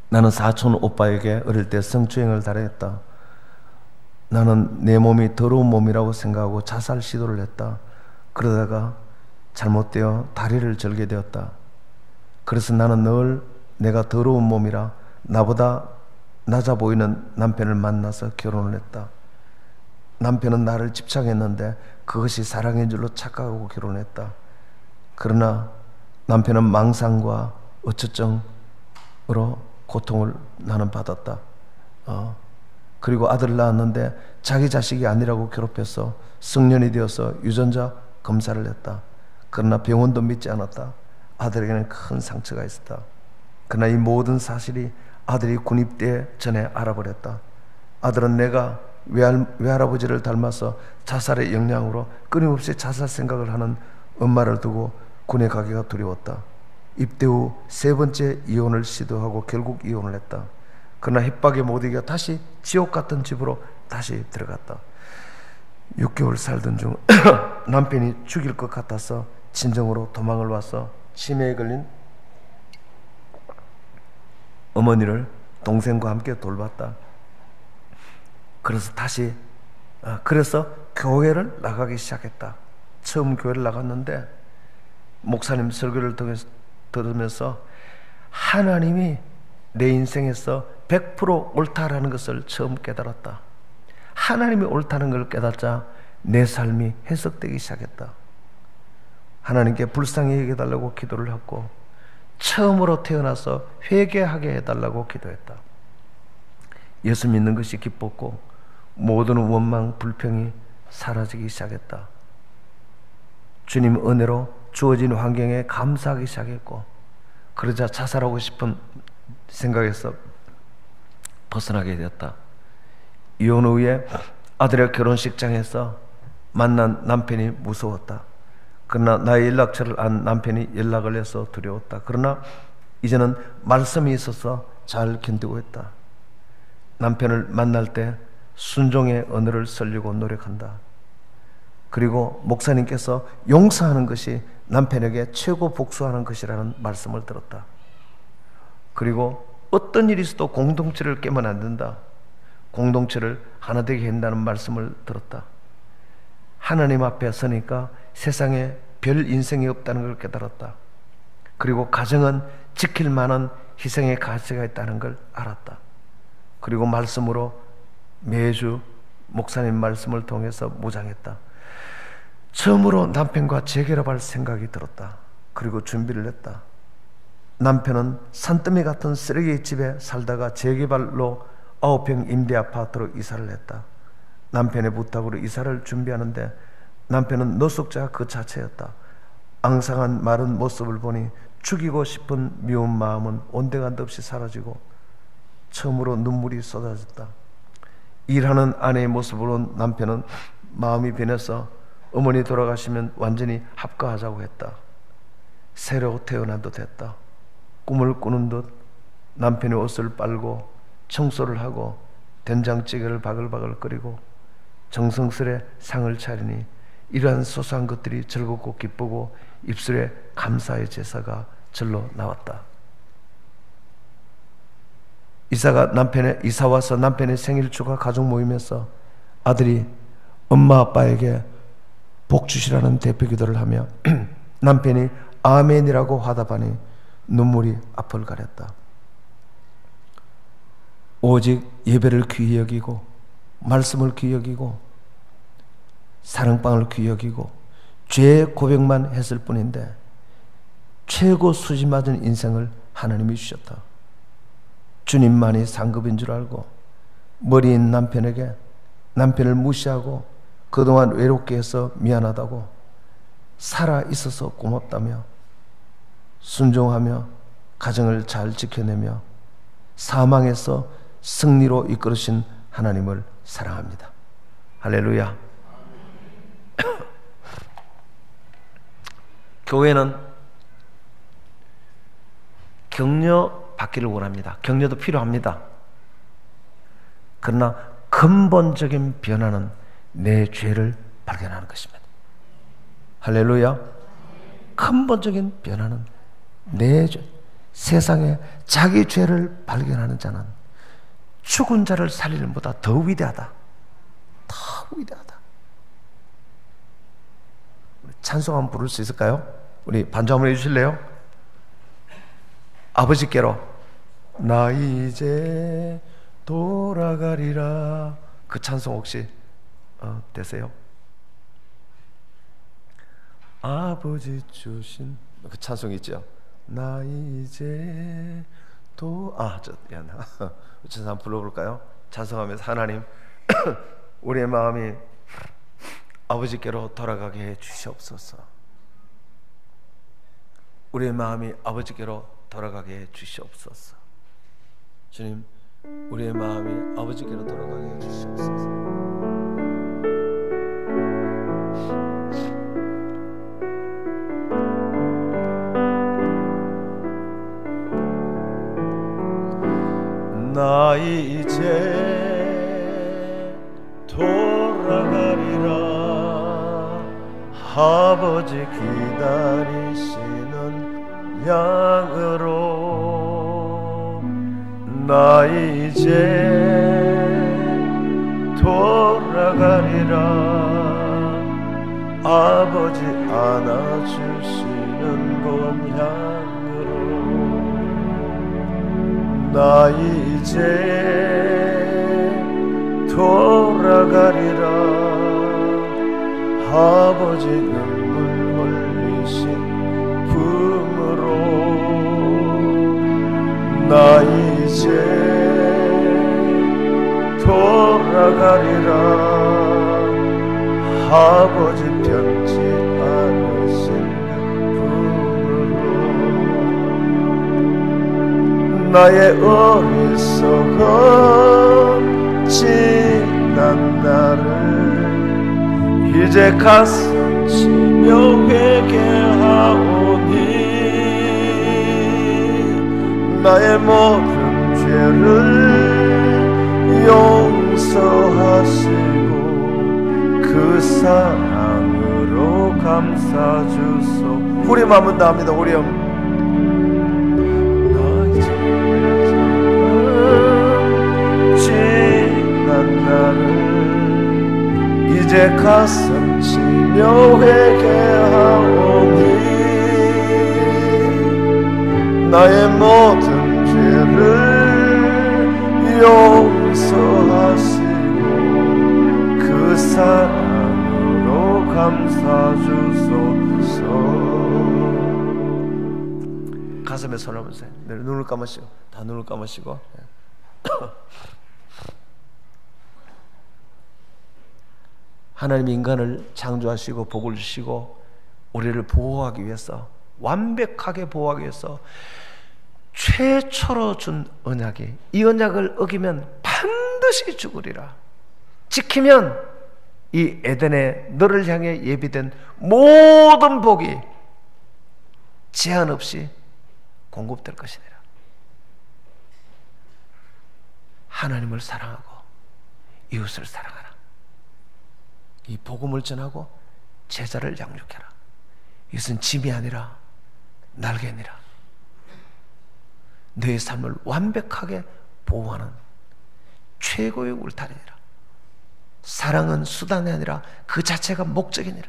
나는 사촌 오빠에게 어릴 때 성추행을 당했다. 나는 내 몸이 더러운 몸이라고 생각하고 자살 시도를 했다. 그러다가 잘못되어 다리를 절게 되었다. 그래서 나는 늘 내가 더러운 몸이라 나보다 낮아 보이는 남편을 만나서 결혼을 했다. 남편은 나를 집착했는데 그것이 사랑인 줄로 착각하고 결혼했다. 그러나 남편은 망상과 어처증으로 고통을 나는 받았다. 그리고 아들을 낳았는데 자기 자식이 아니라고 괴롭혀서 성년이 되어서 유전자 검사를 했다. 그러나 병원도 믿지 않았다. 아들에게는 큰 상처가 있었다. 그러나 이 모든 사실이 아들이 군입대 전에 알아버렸다. 아들은 내가 외할아버지를 닮아서 자살의 영향으로 끊임없이 자살 생각을 하는 엄마를 두고 군에 가기가 두려웠다. 입대 후 3번째 이혼을 시도하고 결국 이혼을 했다. 그러나 협박에 못 이겨 다시 지옥 같은 집으로 다시 들어갔다. 6개월 살던 중 남편이 죽일 것 같아서 친정으로 도망을 와서 치매에 걸린 어머니를 동생과 함께 돌봤다. 그래서 교회를 나가기 시작했다. 처음 교회를 나갔는데 목사님 설교를 들으면서 하나님이 내 인생에서 100% 옳다라는 것을 처음 깨달았다. 하나님이 옳다는 걸 깨닫자 내 삶이 해석되기 시작했다. 하나님께 불쌍히 여겨달라고 기도를 했고 처음으로 태어나서 회개하게 해달라고 기도했다. 예수 믿는 것이 기뻤고 모든 원망, 불평이 사라지기 시작했다. 주님 은혜로 주어진 환경에 감사하기 시작했고, 그러자 자살하고 싶은 생각에서 벗어나게 되었다. 이혼 후에 아들의 결혼식장에서 만난 남편이 무서웠다. 그러나 나의 연락처를 안 남편이 연락을 해서 두려웠다. 그러나 이제는 말씀이 있어서 잘 견디고 있다. 남편을 만날 때 순종의 언어를 쓰려고 노력한다. 그리고 목사님께서 용서하는 것이 남편에게 최고 복수하는 것이라는 말씀을 들었다. 그리고 어떤 일이 있어도 공동체를 깨면 안 된다. 공동체를 하나 되게 한다는 말씀을 들었다. 하나님 앞에 서니까 세상에 별 인생이 없다는 걸 깨달았다. 그리고 가정은 지킬 만한 희생의 가치가 있다는 걸 알았다. 그리고 말씀으로 매주 목사님 말씀을 통해서 무장했다. 처음으로 남편과 재결합할 생각이 들었다. 그리고 준비를 했다. 남편은 산더미 같은 쓰레기 집에 살다가 재개발로 9평 임대 아파트로 이사를 했다. 남편의 부탁으로 이사를 준비하는데 남편은 노숙자 그 자체였다. 앙상한 마른 모습을 보니 죽이고 싶은 미운 마음은 온데간데 없이 사라지고 처음으로 눈물이 쏟아졌다. 일하는 아내의 모습을 본 남편은 마음이 변해서 어머니 돌아가시면 완전히 합가하자고 했다. 새로 태어난 듯 했다. 꿈을 꾸는 듯 남편의 옷을 빨고 청소를 하고 된장찌개를 바글바글 끓이고 정성스레 상을 차리니 이러한 소소한 것들이 즐겁고 기쁘고 입술에 감사의 제사가 절로 나왔다. 이사 와서 남편의 생일 축하 가족 모임에서 아들이 엄마 아빠에게 복 주시라는 대표 기도를 하며 남편이 아멘이라고 화답하니 눈물이 앞을 가렸다. 오직 예배를 귀히 여기고 말씀을 귀히 여기고 사랑방을 귀히 여기고 죄 고백만 했을 뿐인데 최고 수지 맞은 인생을 하나님이 주셨다. 주님만이 상급인 줄 알고 머리인 남편에게 남편을 무시하고 그동안 외롭게 해서 미안하다고, 살아 있어서 고맙다며, 순종하며 가정을 잘 지켜내며 사망에서 승리로 이끌으신 하나님을 사랑합니다. 할렐루야. 교회는 격려 받기를 원합니다. 격려도 필요합니다. 그러나 근본적인 변화는 내 죄를 발견하는 것입니다. 할렐루야. 근본적인 변화는 내 죄. 세상에 자기 죄를 발견하는 자는 죽은 자를 살리는 것보다 더 위대하다. 더 위대하다. 찬송 한번 부를 수 있을까요? 우리 반주 한번 해주실래요? 아버지께로 나 이제 돌아가리라. 그 찬송 혹시 되세요? 아버지 주신 그 찬송 있죠? 나 이제 찬송 한번 불러볼까요? 찬송하면서 하나님 우리의 마음이 아버지께로 돌아가게 해 주시옵소서. 우리의 마음이 아버지께로 돌아가게 해 주시옵소서. 주님, 우리의 마음이 아버지께로 돌아가게 해 주시옵소서. 나 이제 돌아가리라. 아버지 기다리시는 양으로 나 이제 돌아가리라. 아버지 안아주시는 곳 향으로 나 이제 돌아가리라. 아버지 눈물 흘리신 품으로 나 이제 돌아가리라. 아버지 변치 않으신 품으로 나의 어리석음 지난 나를 이제 가슴 치며 회개하오니 나의 모든 죄를 용서하시고 그 사랑으로 감싸주소. 우리 마음은 다합니다. 우리 영 나를 이제 가슴 치며 회개하오니 나의 모든 죄를 용서하시고 그 사랑으로 감싸주소서. 가슴에 손을 보세요. 눈을 감으시고 다 눈을 감으시고 하나님 인간을 창조하시고 복을 주시고 우리를 보호하기 위해서, 완벽하게 보호하기 위해서 최초로 준 언약이, 이 언약을 어기면 반드시 죽으리라. 지키면 이 에덴에 너를 향해 예비된 모든 복이 제한 없이 공급될 것이니라. 하나님을 사랑하고 이웃을 사랑하라. 이 복음을 전하고 제자를 양육해라. 이것은 짐이 아니라 날개니라. 너의 삶을 완벽하게 보호하는 최고의 울타리니라. 사랑은 수단이 아니라 그 자체가 목적이니라.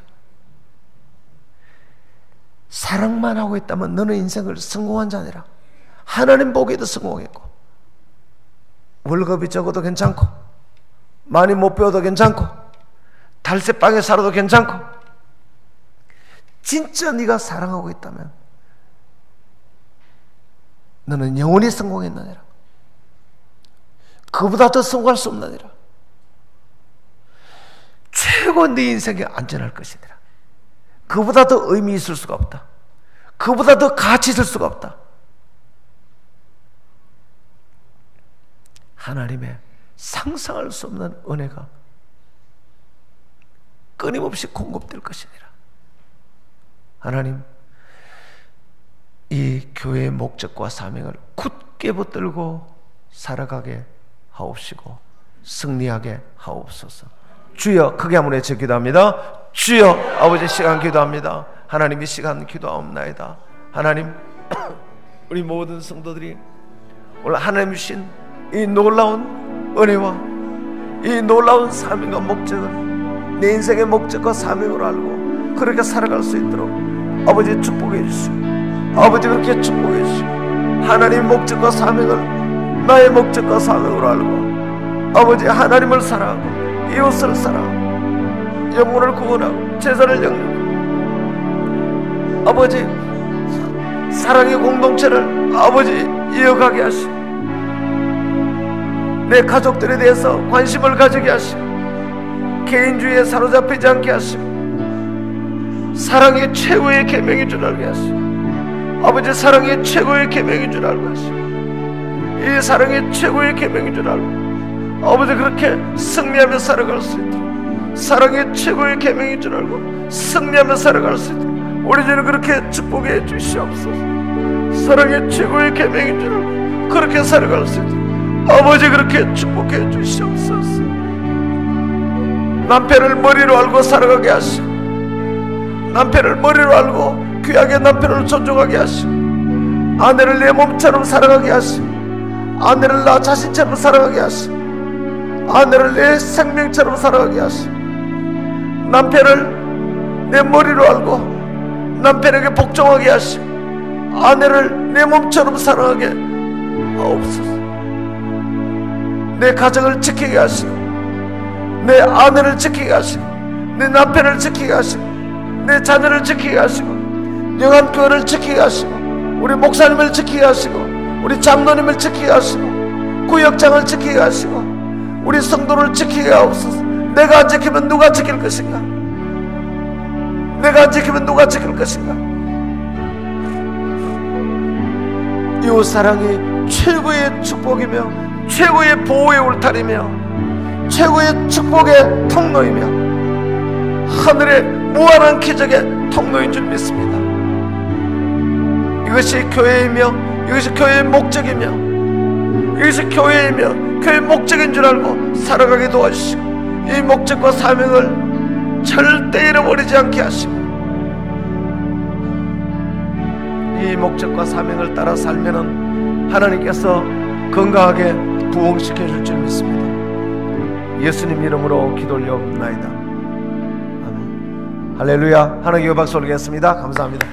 사랑만 하고 있다면 너는 인생을 성공한 자니라. 하나님 보기에도 성공했고, 월급이 적어도 괜찮고, 많이 못 배워도 괜찮고, 달새방에 살아도 괜찮고, 진짜 네가 사랑하고 있다면 너는 영원히 성공했느니라. 그보다 더 성공할 수 없느니라. 최고 네 인생에 안전할 것이니라. 그보다 더 의미 있을 수가 없다. 그보다 더 가치 있을 수가 없다. 하나님의 상상할 수 없는 은혜가 끊임없이 공급될 것이니라. 하나님, 이 교회의 목적과 사명을 굳게 붙들고 살아가게 하옵시고 승리하게 하옵소서. 주여, 크게 한번 외쳐 기도합니다. 주여, 아버지 시간 기도합니다. 하나님, 이 시간 기도하옵나이다. 하나님, 우리 모든 성도들이 오늘 하나님 주신 이 놀라운 은혜와 이 놀라운 사명과 목적을 내 인생의 목적과 사명으로 알고 그렇게 살아갈 수 있도록 아버지 축복해 주시고, 아버지 그렇게 축복해 주시고, 하나님의 목적과 사명을 나의 목적과 사명으로 알고 아버지 하나님을 사랑하고 이웃을 사랑하고 영혼을 구원하고 제자를 영접하고 아버지 사랑의 공동체를 아버지 이어가게 하시고 내 가족들에 대해서 관심을 가지게 하시고 개인주의에 사로잡히지 않게 하시고 사랑이 최고의 계명인 줄 알게 하시고 아버지 사랑이 최고의 계명인 줄 알고 하시고 이 사랑이 최고의 계명인 줄 알고 아버지 그렇게 승리하며 살아갈 수 있도록 사랑이 최고의 계명인 줄 알고 승리하며 살아갈 수 있도록 우리 주는 그렇게 축복해 주시옵소서. 사랑이 최고의 계명인 줄 알고 그렇게 살아갈 수 있도록 아버지 그렇게 축복해 주시옵소서. 남편을 머리로 알고 살아가게 하시고 남편을 머리로 알고 귀하게 남편을 존중하게 하시고 아내를 내 몸처럼 살아가게 하시고 아내를 나 자신처럼 살아가게 하시고 아내를 내 생명처럼 살아가게 하시고 남편을 내 머리로 알고 남편에게 복종하게 하시고 아내를 내 몸처럼 사랑하게 하옵소서. 내 가정을 지키게 하시고 내 아내를 지키게 하시고 내 남편을 지키게 하시고 내 자녀를 지키게 하시고 영한 교회를 지키게 하시고 우리 목사님을 지키게 하시고 우리 장로님을 지키게 하시고 구역장을 지키게 하시고 우리 성도를 지키게 하옵소서. 내가 안 지키면 누가 지킬 것인가? 내가 안 지키면 누가 지킬 것인가? 이웃 사랑이 최고의 축복이며 최고의 보호의 울타리며 최고의 축복의 통로이며 하늘의 무한한 기적의 통로인 줄 믿습니다. 이것이 교회이며 이것이 교회의 목적이며 이것이 교회이며 교회의 목적인 줄 알고 살아가게 도와주시고 이 목적과 사명을 절대 잃어버리지 않게 하시고 이 목적과 사명을 따라 살면은 하나님께서 건강하게 부흥시켜 줄 줄 믿습니다. 예수님 이름으로 기도 올려옵나이다. 아멘. 할렐루야. 하나님께 박수 올리겠습니다. 감사합니다.